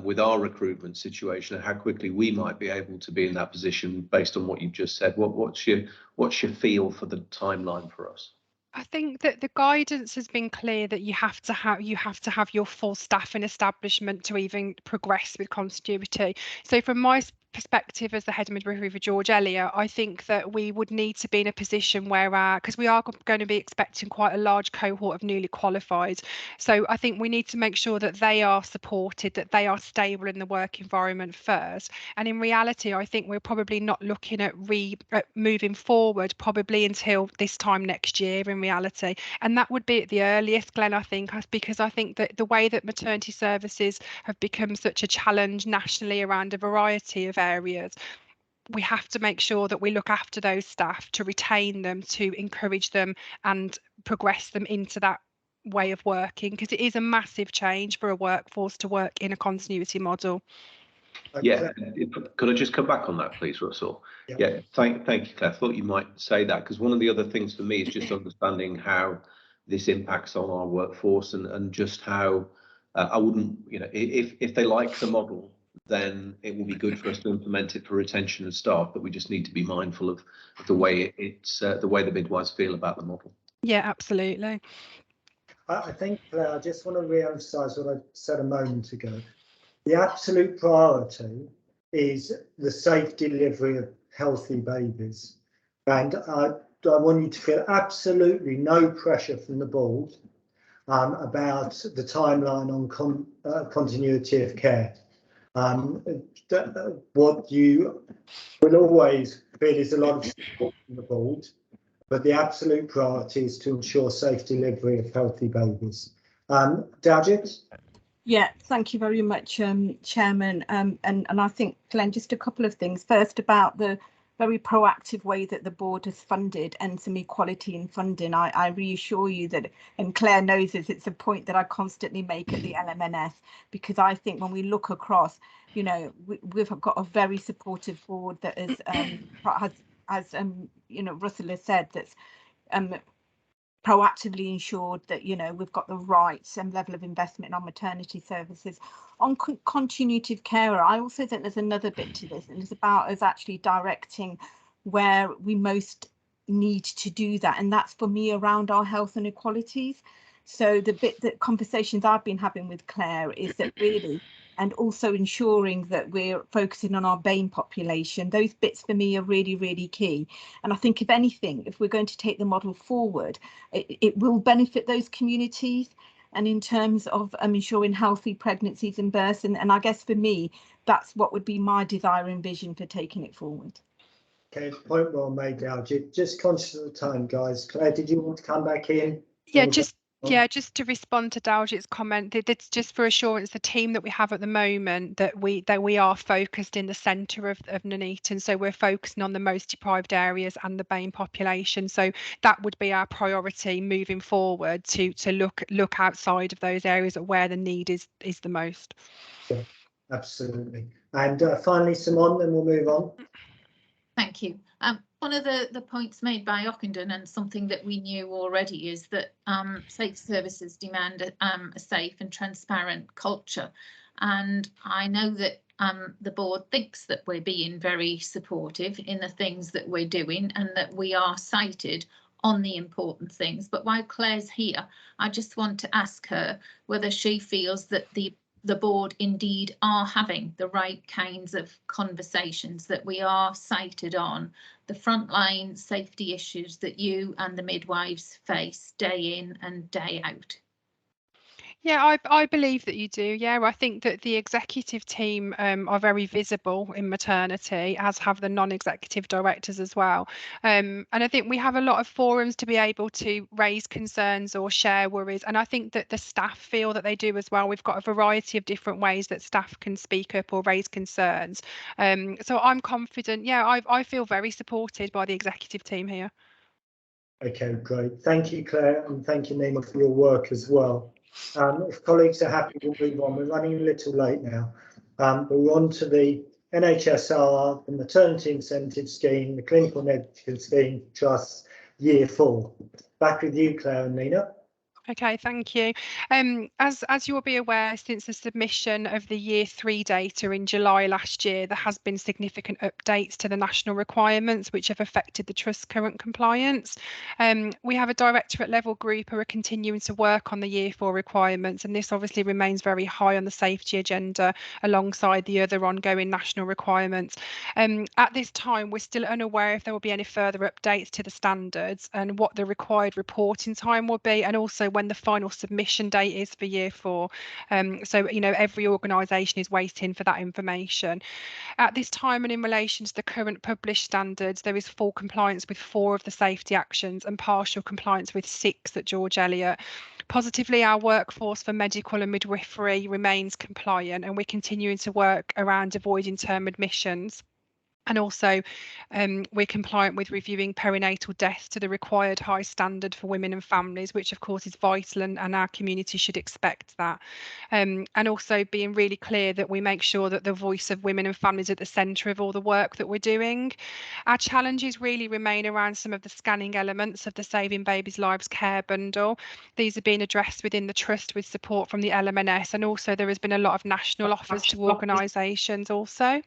with our recruitment situation and how quickly we might be able to be in that position based on what you've just said? What's your feel for the timeline for us? I think that the guidance has been clear that you have to have your full staffing establishment to even progress with continuity. So from my perspective as the head of midwifery for George Eliot, I think that we would need to be in a position where because we are going to be expecting quite a large cohort of newly qualified. So I think we need to make sure that they are supported, that they are stable in the work environment first. And in reality, I think we're probably not looking at moving forward probably until this time next year in reality. And that would be at the earliest, Glenn, I think, because I think that the way that maternity services have become such a challenge nationally around a variety of areas, we have to make sure that we look after those staff, to retain them, to encourage them and progress them into that way of working, because it is a massive change for a workforce to work in a continuity model. Yeah, could I just come back on that, please, Russell? Yeah, thank you, Claire. I thought you might say that, because one of the other things for me is just understanding how this impacts on our workforce and just how I wouldn't, if they like the model, then it will be good for us to implement it for retention of staff, but we just need to be mindful of the way the way the midwives feel about the model. Yeah, absolutely. I think, Claire, I just want to re-emphasise what I said a moment ago. The absolute priority is the safe delivery of healthy babies. And I want you to feel absolutely no pressure from the board about the timeline on continuity of care. What you will always feel is a lot of support from the board, but the absolute priority is to ensure safe delivery of healthy babies. Dalgit? Yeah, thank you very much, Chairman. And I think, Glenn, just a couple of things. First, about the very proactive way that the board has funded and some equality in funding. I reassure you that, and Claire knows this, it's a point that I constantly make at the LMNS, because I think when we look across, you know, we've got a very supportive board that is has you know, Russell has said, that's proactively ensured that, you know, we've got the right level of investment on maternity services. On continuity of carer, I also think there's another bit to this, and it's about us actually directing where we most need to do that, and that's for me around our health and equalities. So the bit that conversations I've been having with Claire is that really, and also ensuring that we're focusing on our BAME population, those bits for me are really, really key. And I think, if anything, if we're going to take the model forward, it will benefit those communities. And in terms of ensuring healthy pregnancies and births, and I guess for me, that's what would be my desire and vision for taking it forward. Okay, point well made, Algie. Just conscious of the time, guys. Claire, did you want to come back in? Just to respond to Daljit's comment, it's just for assurance, the team that we have at the moment, that we are focused in the centre of Nuneaton, so we're focusing on the most deprived areas and the BAME population. So that would be our priority moving forward, to look outside of those areas where the need is the most. Yeah, absolutely. And finally, Simone, then we'll move on. Thank you. One of the points made by Ockenden, and something that we knew already, is that safe services demand a safe and transparent culture. And I know that the board thinks that we're being very supportive in the things that we're doing, and that we are cited on the important things. But while Claire's here, I just want to ask her whether she feels that the board indeed are having the right kinds of conversations, that we are cited on the frontline safety issues that you and the midwives face day in and day out. Yeah, I believe that you do. Yeah, I think that the executive team are very visible in maternity, as have the non-executive directors as well. And I think we have a lot of forums to be able to raise concerns or share worries. And I think that the staff feel that they do as well. We've got a variety of different ways that staff can speak up or raise concerns. So I'm confident. Yeah, I feel very supported by the executive team here. Okay, great. Thank you, Claire, and thank you, Nima, for your work as well. If colleagues are happy, we'll move on. We're running a little late now, but we're on to the NHSR, the Maternity Incentive Scheme, the Clinical Negligence Scheme Trust, Year 4. Back with you, Claire and Nina. Okay, thank you. As you'll be aware, since the submission of the Year 3 data in July last year, there has been significant updates to the national requirements which have affected the Trust's current compliance. We have a directorate level group who are continuing to work on the Year 4 requirements, and this obviously remains very high on the safety agenda alongside the other ongoing national requirements. At this time, we're still unaware if there will be any further updates to the standards and what the required reporting time will be, and also when the final submission date is for Year 4. So, you know, every organisation is waiting for that information. At this time, and in relation to the current published standards, there is full compliance with 4 of the safety actions and partial compliance with 6 at George Eliot. Positively, our workforce for medical and midwifery remains compliant, and we're continuing to work around avoiding term admissions. And also, we're compliant with reviewing perinatal deaths to the required high standard for women and families, which of course is vital, and our community should expect that. And also being really clear that we make sure that the voice of women and families at the centre of all the work that we're doing. Our challenges really remain around some of the scanning elements of the Saving Babies' Lives Care Bundle. These are being addressed within the Trust with support from the LMNS, and also there has been a lot of national offers to organisations also.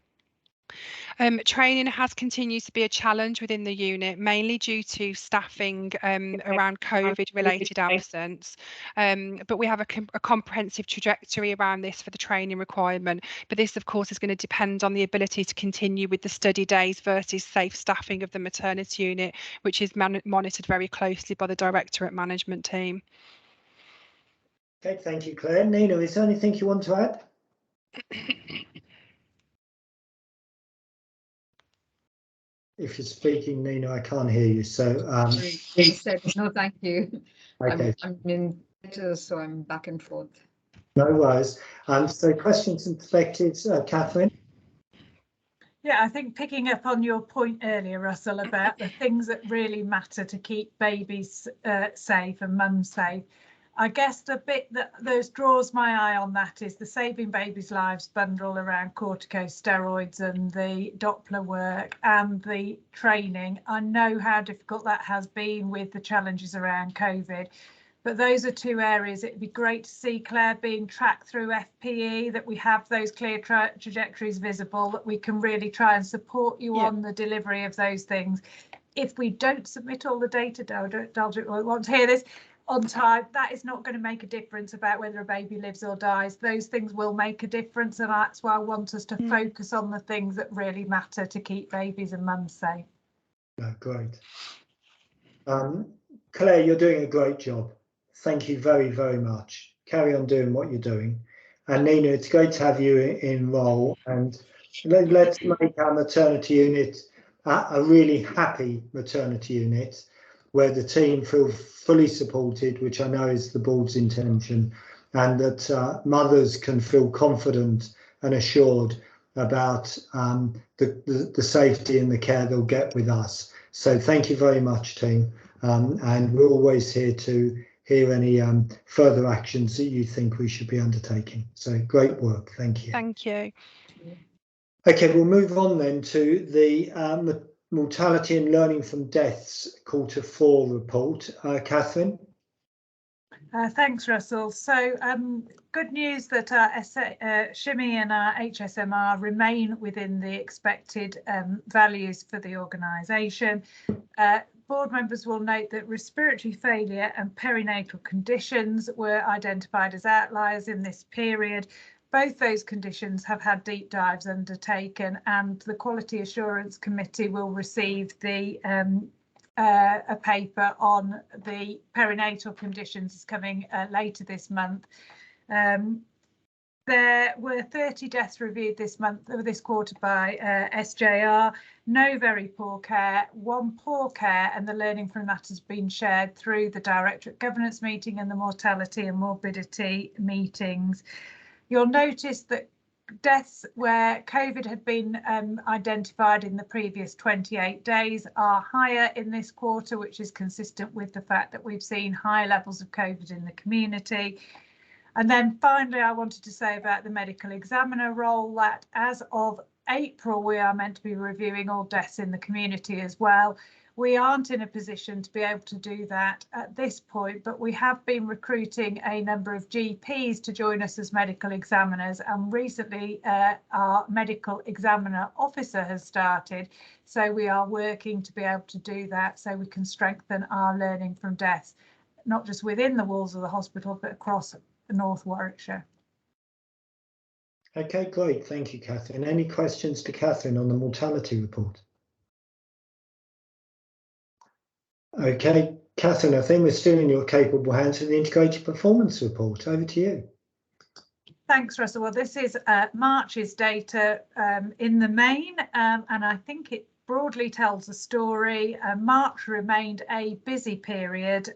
Training has continued to be a challenge within the unit, mainly due to staffing around COVID-related absence. But we have a comprehensive trajectory around this for the training requirement. But this, of course, is going to depend on the ability to continue with the study days versus safe staffing of the maternity unit, which is monitored very closely by the Directorate Management team. Okay, thank you, Claire. Nina, is there anything you want to add? If you're speaking, Nina, I can't hear you. So he said no, thank you. Okay. I'm in letters, so I'm back and forth. No worries. So questions and perspectives, Catherine? Yeah, I think picking up on your point earlier, Russell, about the things that really matter to keep babies safe and mums safe. I guess the bit that draws my eye on that is the Saving Babies' Lives bundle around corticosteroids and the Doppler work and the training. I know how difficult that has been with the challenges around COVID. But those are two areas. It'd be great to see, Claire, being tracked through FPE, that we have those clear trajectories visible, that we can really try and support you on the delivery of those things. If we don't submit all the data, Dalgit won't want to hear this, on time, that is not going to make a difference about whether a baby lives or dies. Those things will make a difference, and that's why I want us to focus on the things that really matter to keep babies and mums safe. Great. Claire, you're doing a great job. Thank you very, very much. Carry on doing what you're doing. And Nina, it's great to have you in role, and let's make our maternity unit a really happy maternity unit where the team feel fully supported, which I know is the board's intention, and that mothers can feel confident and assured about the safety and the care they'll get with us. So thank you very much, team. And we're always here to hear any further actions that you think we should be undertaking. So great work. Thank you. Thank you. Okay, we'll move on then to the mortality and learning from deaths Q4 report. Catherine. Thanks, Russell. So good news that our Shimmy and our HSMR remain within the expected values for the organisation. Board members will note that respiratory failure and perinatal conditions were identified as outliers in this period. Both those conditions have had deep dives undertaken, and the Quality Assurance Committee will receive the a paper on the perinatal conditions coming later this month. There were 30 deaths reviewed this quarter by SJR, no very poor care, one poor care, and the learning from that has been shared through the Directorate Governance meeting and the mortality and morbidity meetings. You'll notice that deaths where COVID had been identified in the previous 28 days are higher in this quarter, which is consistent with the fact that we've seen high levels of COVID in the community. And then finally, I wanted to say about the medical examiner role that as of April, we are meant to be reviewing all deaths in the community as well. We aren't in a position to be able to do that at this point, but we have been recruiting a number of GPs to join us as medical examiners, and recently our medical examiner officer has started. So we are working to be able to do that so we can strengthen our learning from deaths, not just within the walls of the hospital, but across North Warwickshire. Okay, great. Thank you, Catherine. Any questions to Catherine on the mortality report? Okay, Catherine, I think we're still in your capable hands for the integrated performance report. Over to you. Thanks, Russell. Well, this is March's data in the main, and I think it broadly tells a story. March remained a busy period,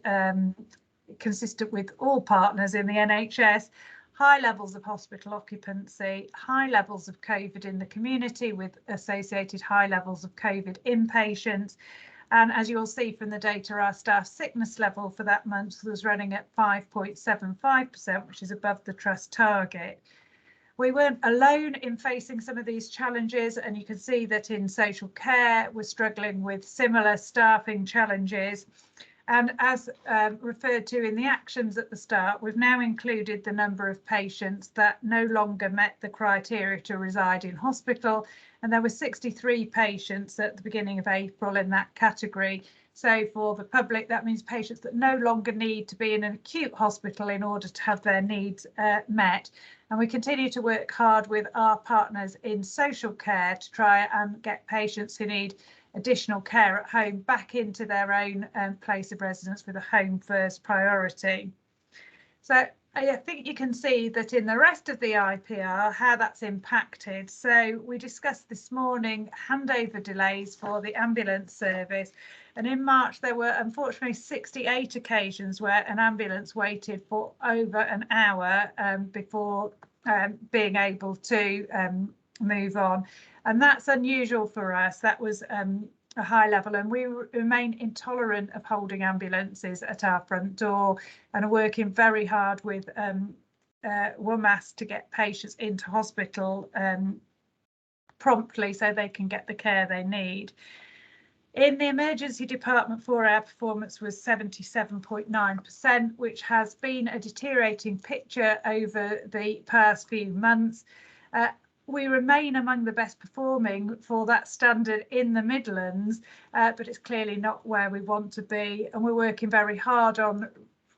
consistent with all partners in the NHS. High levels of hospital occupancy, high levels of COVID in the community with associated high levels of COVID inpatients. And as you'll see from the data, our staff sickness level for that month was running at 5.75%, which is above the trust target. We weren't alone in facing some of these challenges, and you can see that in social care, we're struggling with similar staffing challenges. And as referred to in the actions at the start, we've now included the number of patients that no longer met the criteria to reside in hospital. And there were 63 patients at the beginning of April in that category. So for the public, that means patients that no longer need to be in an acute hospital in order to have their needs met. And we continue to work hard with our partners in social care to try and get patients who need additional care at home back into their own place of residence with a home first priority. So I think you can see that in the rest of the IPR how that's impacted. So we discussed this morning handover delays for the ambulance service, And in March, there were unfortunately 68 occasions where an ambulance waited for over an hour before being able to move on. And that's unusual for us. That was a high level, and we remain intolerant of holding ambulances at our front door and are working very hard with WMAS to get patients into hospital promptly so they can get the care they need. In the emergency department, 4-hour performance was 77.9%, which has been a deteriorating picture over the past few months. We remain among the best performing for that standard in the Midlands, but it's clearly not where we want to be. And we're working very hard on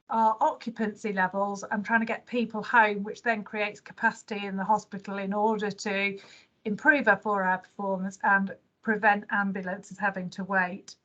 our occupancy levels and trying to get people home, which then creates capacity in the hospital in order to improve our 4-hour performance and prevent ambulances having to wait.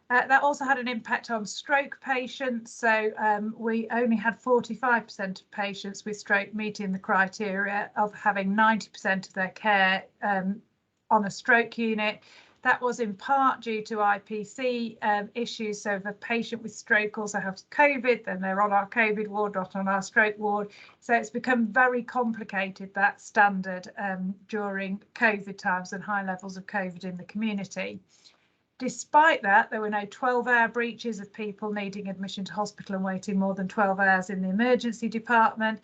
That also had an impact on stroke patients. So we only had 45% of patients with stroke meeting the criteria of having 90% of their care on a stroke unit. That was in part due to IPC issues. So if a patient with stroke also has COVID, then they're on our COVID ward, not on our stroke ward. So it's become very complicated, that standard, during COVID times and high levels of COVID in the community. Despite that, there were no 12-hour breaches of people needing admission to hospital and waiting more than 12 hours in the emergency department.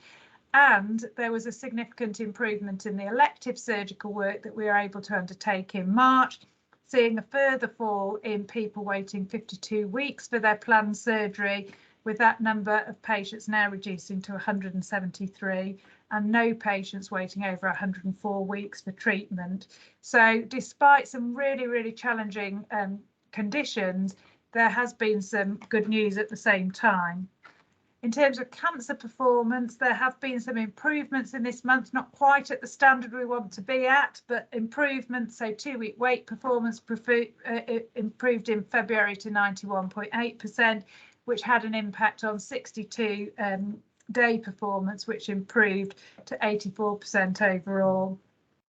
And there was a significant improvement in the elective surgical work that we were able to undertake in March, seeing a further fall in people waiting 52 weeks for their planned surgery, with that number of patients now reducing to 173, and no patients waiting over 104 weeks for treatment. So despite some really challenging conditions, there has been some good news at the same time. In terms of cancer performance, there have been some improvements in this month, not quite at the standard we want to be at, but improvements. So 2-week wait performance improved in February to 91.8%, which had an impact on 62 day performance, which improved to 84% overall,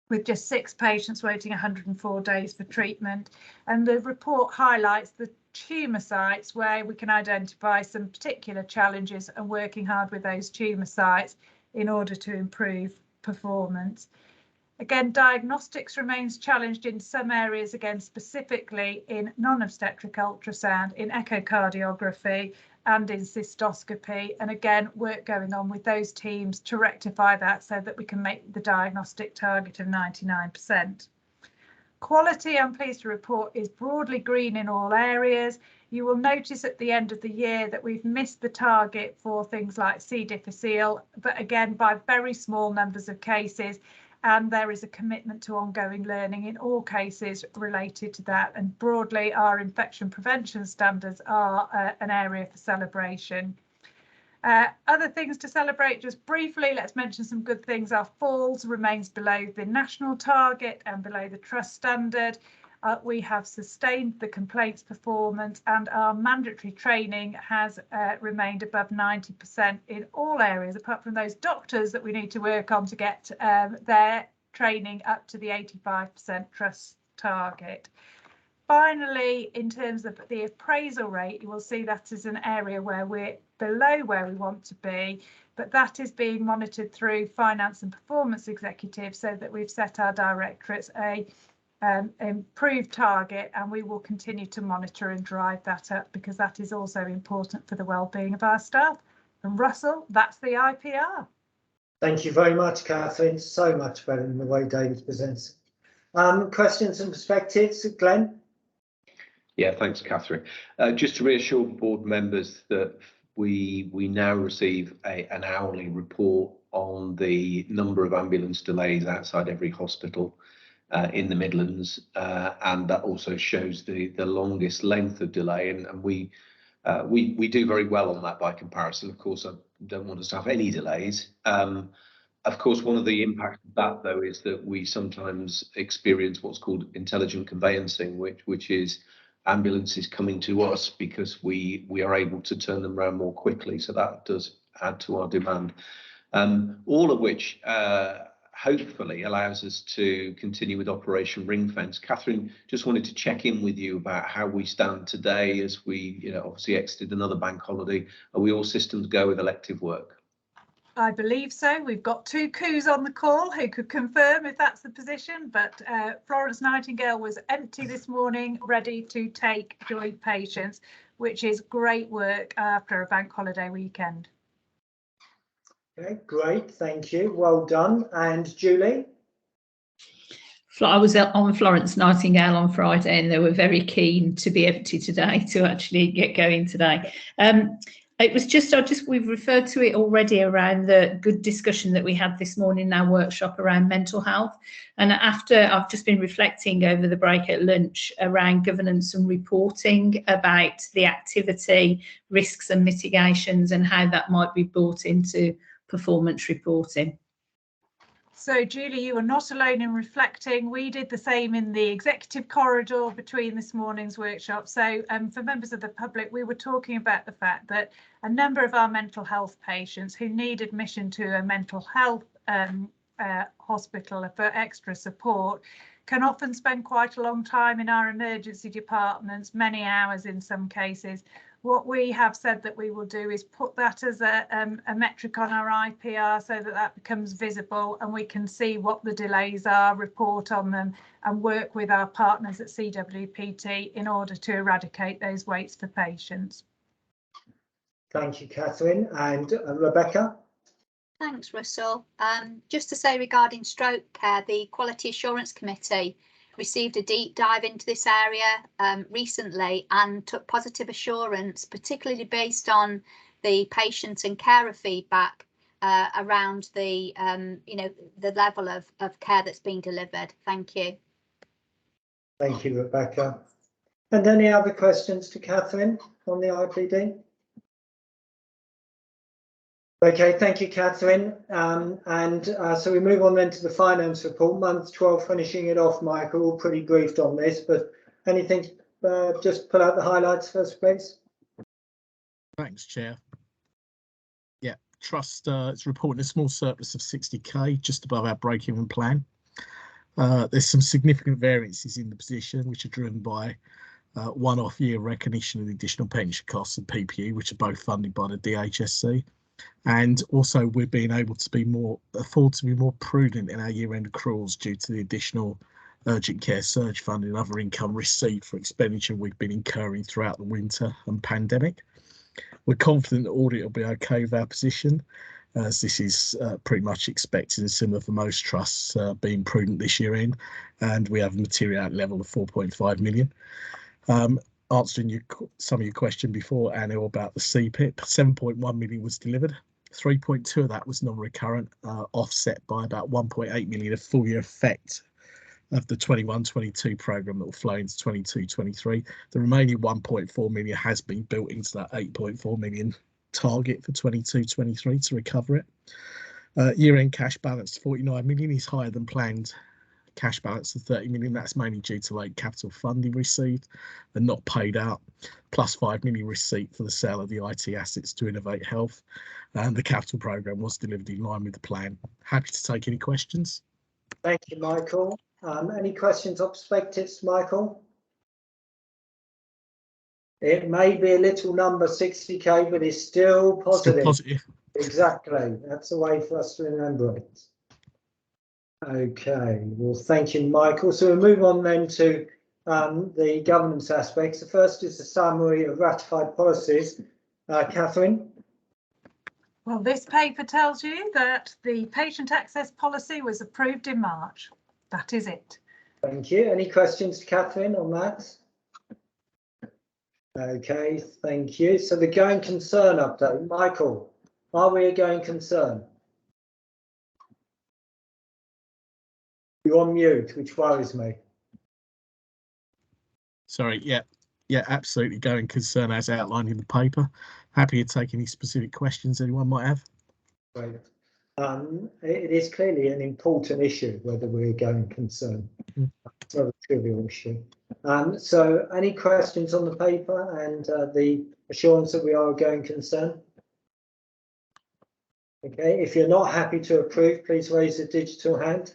with just 6 patients waiting 104 days for treatment. And the report highlights the tumour sites where we can identify some particular challenges and working hard with those tumour sites in order to improve performance. Again, diagnostics remains challenged in some areas, again, specifically in non-obstetric ultrasound, in echocardiography and in cystoscopy. And again, work going on with those teams to rectify that so that we can make the diagnostic target of 99%. Quality, I'm pleased to report, is broadly green in all areas. You will notice at the end of the year that we've missed the target for things like C. difficile, but again, by very small numbers of cases. And there is a commitment to ongoing learning in all cases related to that. And broadly, our infection prevention standards are an area for celebration. Other things to celebrate, just briefly, let's mention some good things. Our falls remains below the national target and below the trust standard. We have sustained the complaints performance, and our mandatory training has remained above 90% in all areas, apart from those doctors that we need to work on to get their training up to the 85% trust target. Finally, in terms of the appraisal rate, you will see that is an area where we're below where we want to be, but that is being monitored through finance and performance executives, so that we've set our directorates a improved target, and we will continue to monitor and drive that up, because that is also important for the well-being of our staff. And Russell, that's the IPR. Thank you very much, Catherine. So much better than the way David presents. Questions and perspectives, Glenn? Yeah, thanks, Catherine. Just to reassure board members that we now receive an hourly report on the number of ambulance delays outside every hospital in the Midlands, and that also shows the longest length of delay, and we do very well on that by comparison. Of course, I don't want us to have any delays. Of course, one of the impacts of that, though, is that we sometimes experience what's called intelligent conveyancing, which is ambulances coming to us because we are able to turn them around more quickly. So that does add to our demand. All of which hopefully allows us to continue with Operation Ring Fence. Catherine, just wanted to check in with you about how we stand today as we, obviously exited another bank holiday. Are we all systems go with elective work? I believe so. We've got two coups on the call who could confirm if that's the position, but Florence Nightingale was empty this morning, ready to take joint patients, which is great work after a bank holiday weekend. Okay, great, thank you, well done. And Julie? I was on Florence Nightingale on Friday, and they were very keen to be empty today to actually get going today. It was we've referred to it already around the good discussion that we had this morning in our workshop around mental health. And after I've just been reflecting over the break at lunch around governance and reporting about the activity, risks and mitigations, and how that might be brought into performance reporting. So Julie, you are not alone in reflecting. We did the same in the executive corridor between this morning's workshop. So for members of the public, we were talking about the fact that a number of our mental health patients who need admission to a mental health hospital for extra support can often spend quite a long time in our emergency departments, many hours in some cases. What we have said that we will do is put that as a metric on our IPR so that that becomes visible and we can see what the delays are, report on them and work with our partners at CWPT in order to eradicate those waits for patients. Thank you, Catherine. And Rebecca? Thanks, Russell. Just to say regarding stroke care, the Quality Assurance Committee received a deep dive into this area recently and took positive assurance, particularly based on the patient and carer feedback around the the level of care that's being delivered. Thank you. Thank you, Rebecca. And any other questions to Catherine on the IPD? Okay, thank you, Catherine. So we move on then to the finance report, month 12, finishing it off. Michael, all pretty briefed on this, but anything, just pull out the highlights first, please. Thanks, Chair. Yeah, Trust it's reporting a small surplus of 60k, just above our break-even plan. There's some significant variances in the position, which are driven by one-off year recognition of the additional pension costs and PPE, which are both funded by the DHSC. And also we're being able to afford to be more prudent in our year-end accruals due to the additional urgent care surge fund and other income received for expenditure we've been incurring throughout the winter and pandemic. We're confident the audit will be okay with our position, as this is pretty much expected and similar for most trusts being prudent this year end, and we have a material level of 4.5 million. Answering some of your question before, Anil, about the CPIP, 7.1 million was delivered. 3.2 of that was non-recurrent, offset by about 1.8 million of full year effect of the 21-22 programme that will flow into 22-23. The remaining 1.4 million has been built into that 8.4 million target for 22-23 to recover it. Year-end cash balance 49 million is higher than planned. Cash balance of 30 million, that's mainly due to late capital funding received and not paid out, plus 5 million receipt for the sale of the IT assets to Innovate Health, and the capital programme was delivered in line with the plan. Happy to take any questions. Thank you, Michael. Any questions or perspectives, Michael? It may be a little number, 60k, but it's still positive. Still positive. Exactly, that's a way for us to remember it. Okay, well, thank you, Michael. So we'll move on then to the governance aspects. The first is the summary of ratified policies. Catherine? Well, this paper tells you that the patient access policy was approved in March. That is it. Thank you. Any questions to Catherine on that? Okay, thank you. So the going concern update. Michael, are we a going concern? You're on mute, which worries me. Sorry, yeah, absolutely going concern as outlined in the paper. Happy to take any specific questions anyone might have. Right. It is clearly an important issue whether we're a going concern. It's not a trivial issue. So any questions on the paper and the assurance that we are a going concern? Okay, if you're not happy to approve, please raise a digital hand.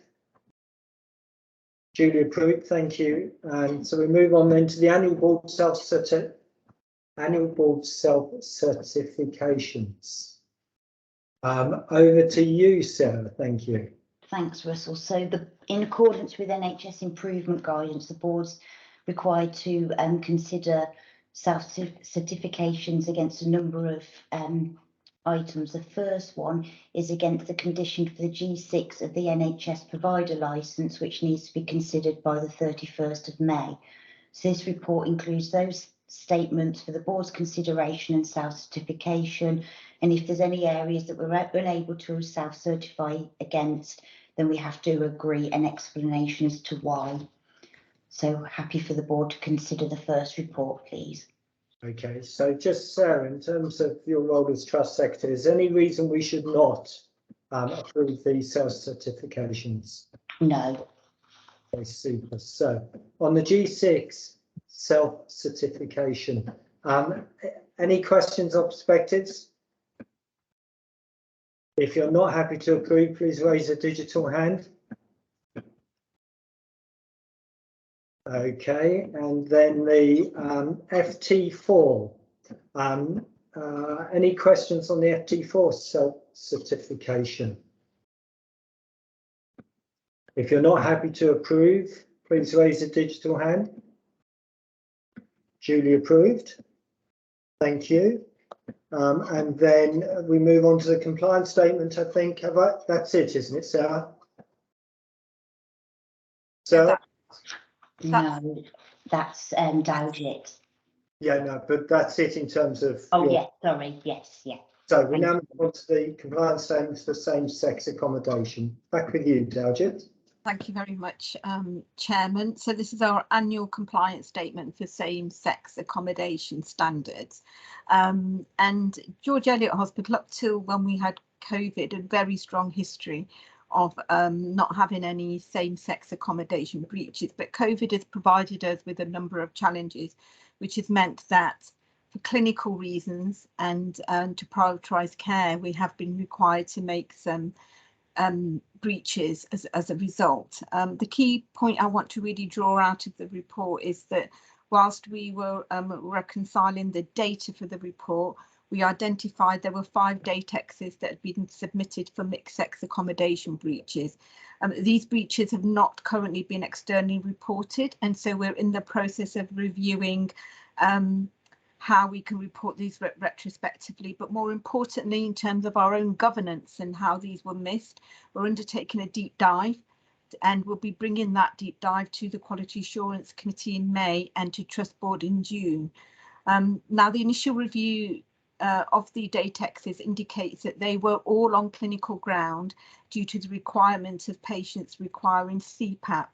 Duly approved, thank you. And so we move on then to the annual board self-certifications. Over to you, Sarah. Thank you. Thanks, Russell. So in accordance with NHS improvement guidance, the board's required to consider self-certifications against a number of items. The first one is against the condition for the G6 of the NHS provider licence, which needs to be considered by the 31st of May. So this report includes those statements for the board's consideration and self-certification, and if there's any areas that we're unable to self-certify against, then we have to agree an explanation as to why. So happy for the board to consider the first report, please. Okay, so just Sarah, in terms of your role as Trust Secretary, is there any reason we should not approve these self-certifications? No. Okay, super. So on the G6 self-certification, any questions or perspectives? If you're not happy to approve, please raise a digital hand. Okay, and then the FT4. Any questions on the FT4 self-certification? If you're not happy to approve, please raise a digital hand. Duly approved. Thank you. And then we move on to the compliance statement, I think. That's it, isn't it, Sarah? So. No, that's Dalgett. Yeah, no, but that's it in terms of. Oh, yeah, sorry, yes, yeah. So we now move on to the compliance statements for same-sex accommodation. Back with you, Dalgett. Thank you very much, Chairman. So this is our annual compliance statement for same-sex accommodation standards. And George Eliot Hospital, up till when we had COVID, a very strong history of not having any same-sex accommodation breaches, but COVID has provided us with a number of challenges, which has meant that for clinical reasons and to prioritise care, we have been required to make some breaches as a result. The key point I want to really draw out of the report is that whilst we were reconciling the data for the report, we identified there were 5 datexes that had been submitted for mixed-sex accommodation breaches. These breaches have not currently been externally reported, and so we're in the process of reviewing how we can report these retrospectively, but more importantly, in terms of our own governance and how these were missed, we're undertaking a deep dive, and we'll be bringing that deep dive to the Quality Assurance Committee in May and to Trust Board in June. Now, the initial review of the datexes indicates that they were all on clinical ground due to the requirement of patients requiring CPAP.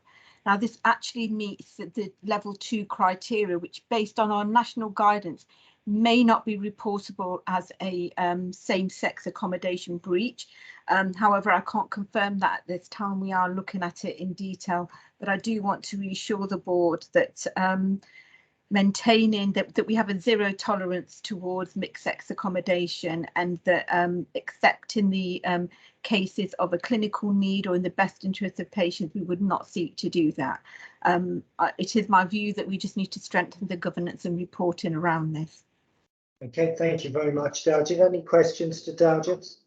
Now, this actually meets the level 2 criteria, which based on our national guidance may not be reportable as a same-sex accommodation breach. However, I can't confirm that at this time. We are looking at it in detail, but I do want to reassure the board that maintaining that we have a zero tolerance towards mixed-sex accommodation, and that except in the cases of a clinical need or in the best interest of patients, we would not seek to do that. It is my view that we just need to strengthen the governance and reporting around this. Okay, thank you very much, Dalgett. Any questions to Dalgett?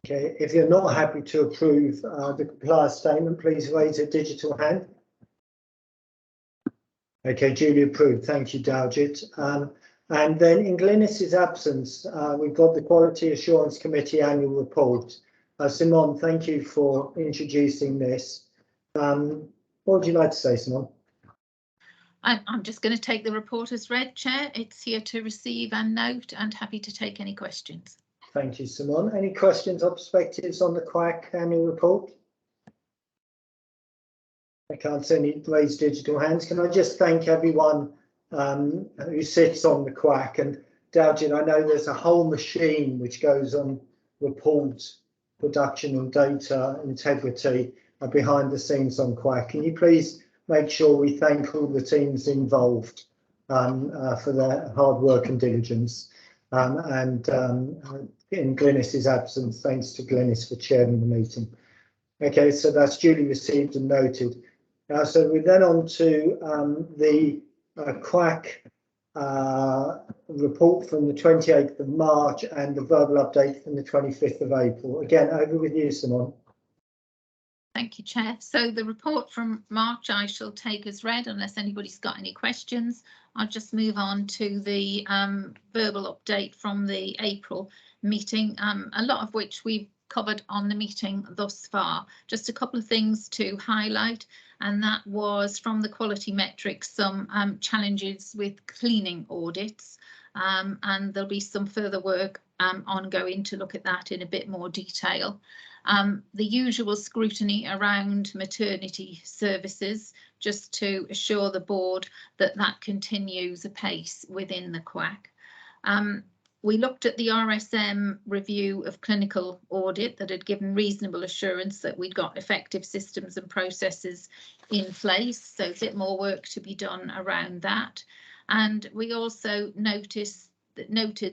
Okay, if you're not happy to approve the compliance statement, please raise a digital hand. Okay, duly approved. Thank you, Dalgett. And then in Glynis's absence, we've got the Quality Assurance Committee annual report. Simon, thank you for introducing this. What would you like to say, Simon? I'm just going to take the report as read, Chair. It's here to receive and note, and happy to take any questions. Thank you, Simon. Any questions or perspectives on the QAC annual report? I can't see any raised digital hands. Can I just thank everyone who sits on the QAC? And Dalgett, I know there's a whole machine which goes on report production and data integrity behind the scenes on QAC. Can you please make sure we thank all the teams involved for their hard work and diligence? and in Glynis's absence, thanks to Glynis for chairing the meeting. Okay, so that's duly received and noted. So we're then on to the QUAC report from the 28th of March and the verbal update from the 25th of April. Again, over with you, Simone. Thank you, Chair. So the report from March I shall take as read unless anybody's got any questions. I'll just move on to the verbal update from the April meeting, a lot of which we've covered on the meeting thus far. Just a couple of things to highlight, and that was from the quality metrics, some challenges with cleaning audits, and there'll be some further work ongoing to look at that in a bit more detail. The usual scrutiny around maternity services, just to assure the board that that continues apace within the QUAC. We looked at the RSM review of clinical audit that had given reasonable assurance that we'd got effective systems and processes in place, so a bit more work to be done around that. And we also noted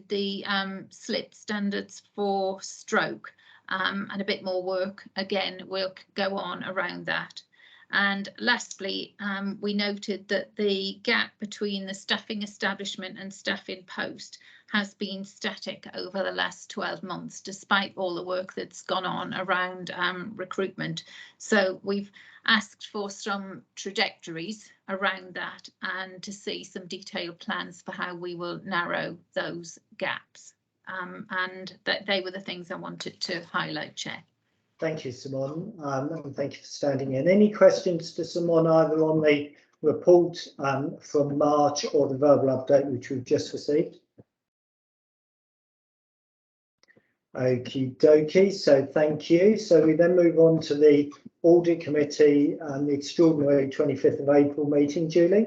the SLIP standards for stroke, and a bit more work again will go on around that. And lastly, we noted that the gap between the staffing establishment and staff in post has been static over the last 12 months, despite all the work that's gone on around recruitment. So we've asked for some trajectories around that and to see some detailed plans for how we will narrow those gaps. And that they were the things I wanted to highlight, Chair. Thank you, Simone, and thank you for standing in. Any questions to Simone either on the report from March or the verbal update which we've just received? Okie dokie, so thank you. So we then move on to the Audit Committee and the extraordinary 25th of April meeting. Julie?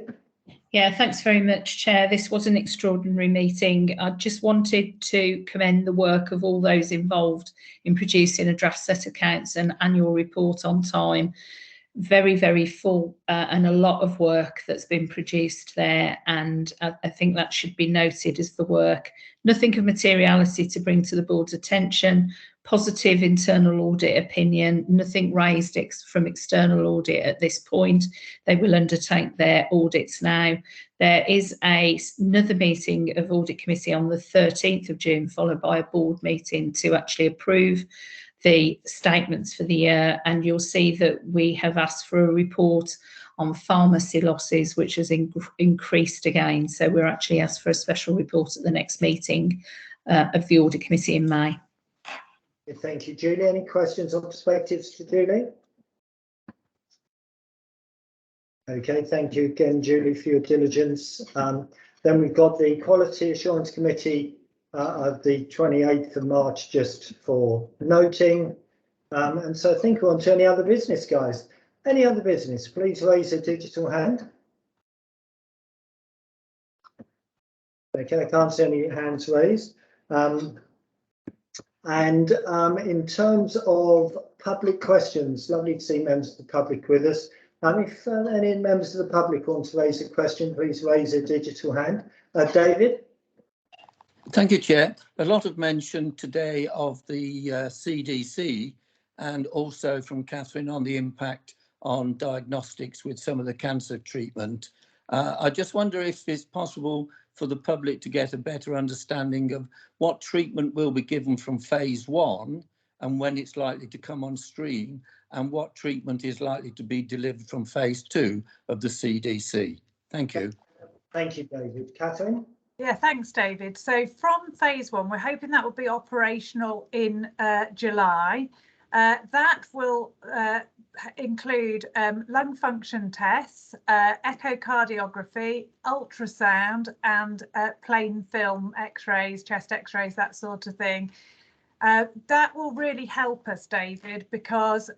Yeah, thanks very much, Chair. This was an extraordinary meeting. I just wanted to commend the work of all those involved in producing a draft set of accounts and annual report on time. Very, very full and a lot of work that's been produced there, and I think that should be noted as the work. Nothing of materiality to bring to the board's attention. Positive internal audit opinion, nothing raised from external audit at this point. They will undertake their audits now. There is another meeting of Audit Committee on the 13th of June, followed by a board meeting to actually approve the statements for the year, and you'll see that we have asked for a report on pharmacy losses, which has increased again. So we're actually asked for a special report at the next meeting of the Audit Committee in May. Thank you, Julie. Any questions or perspectives for Julie? Okay, thank you again, Julie, for your diligence. Then we've got the Quality Assurance Committee of the 28th of March, just for noting. And so I think we're on to any other business, guys. Any other business, please raise a digital hand. Okay, I can't see any hands raised. And in terms of public questions, lovely to see members of the public with us. If any members of the public want to raise a question, please raise a digital hand. David? Thank you, Chair. A lot of mention today of the CDC and also from Catherine on the impact on diagnostics with some of the cancer treatment. I just wonder if it's possible for the public to get a better understanding of what treatment will be given from phase 1 and when it's likely to come on stream, and what treatment is likely to be delivered from phase 2 of the CDC. Thank you. Thank you, David. Catherine? Yeah, thanks, David. So from phase 1, we're hoping that will be operational in July. That will include lung function tests, echocardiography, ultrasound, and plain film x-rays, chest x-rays, that sort of thing. That will really help us, David, because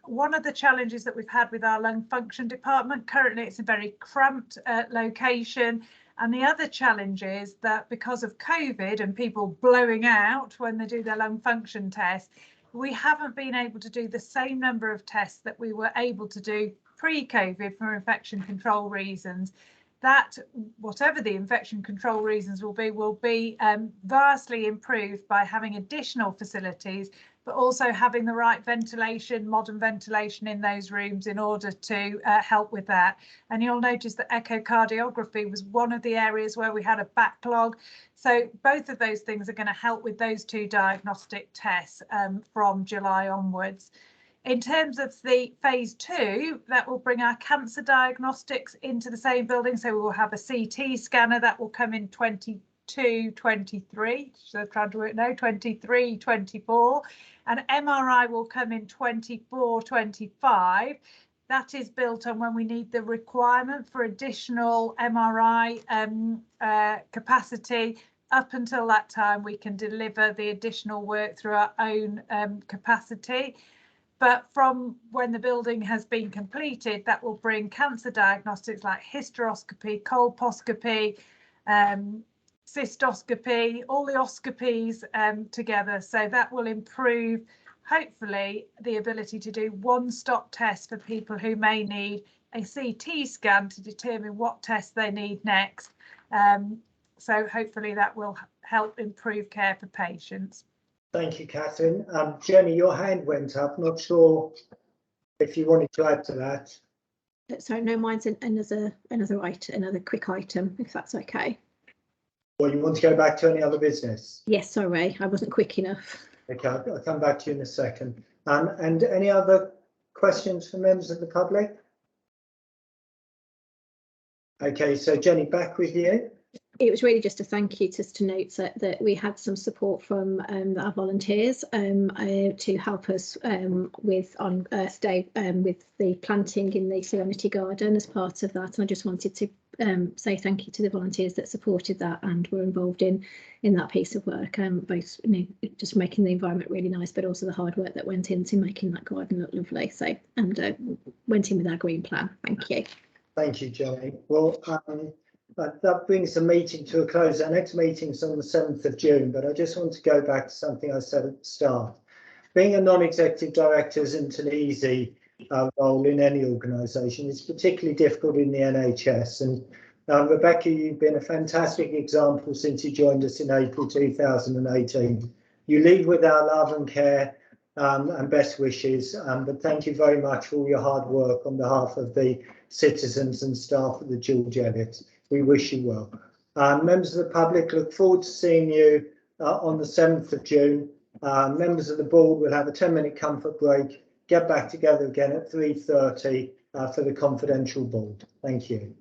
one of the challenges that we've had with our lung function department, currently it's a very cramped location. And the other challenge is that because of COVID and people blowing out when they do their lung function test, we haven't been able to do the same number of tests that we were able to do pre-COVID for infection control reasons. that, whatever the infection control reasons will be vastly improved by having additional facilities, but also having the right ventilation, modern ventilation in those rooms in order to help with that. And you'll notice that echocardiography was one of the areas where we had a backlog. So both of those things are going to help with those 2 diagnostic tests from July onwards. In terms of the phase 2, that will bring our cancer diagnostics into the same building. So we will have a CT scanner that will come in 22, 23, so I'm trying to work now, 23, 24, and MRI will come in 24, 25. That is built on when we need the requirement for additional MRI capacity. Up until that time, we can deliver the additional work through our own capacity. But from when the building has been completed, that will bring cancer diagnostics like hysteroscopy, colposcopy, cystoscopy, all the oscopies together. So that will improve, hopefully, the ability to do one-stop tests for people who may need a CT scan to determine what test they need next. So hopefully that will help improve care for patients. Thank you, Catherine. Jenny, your hand went up. Not sure if you wanted to add to that. So no, mine's another quick item, if that's okay. Well, you want to go back to any other business? Yes, sorry, I wasn't quick enough. Okay, I'll come back to you in a second. And any other questions from members of the public? Okay, so Jenny, back with you. It was really just a thank you, just to note that we had some support from our volunteers to help us with on Earth Day with the planting in the Serenity Garden as part of that. And I just wanted to say thank you to the volunteers that supported that and were involved in that piece of work, both just making the environment really nice, but also the hard work that went into making that garden look lovely. So, and went in with our green plan. Thank you. Thank you, Jenny. Well, that brings the meeting to a close. Our next meeting is on the 7th of June, but I just want to go back to something I said at the start. Being a non-executive director isn't an easy role in any organisation. It's particularly difficult in the NHS. And Rebecca, you've been a fantastic example since you joined us in April 2018. You lead with our love and care and best wishes, but thank you very much for all your hard work on behalf of the citizens and staff of the George Eliot. We wish you well. Members of the public, look forward to seeing you on the 7th of June. Members of the board will have a 10-minute comfort break, get back together again at 3:30 for the confidential board. Thank you.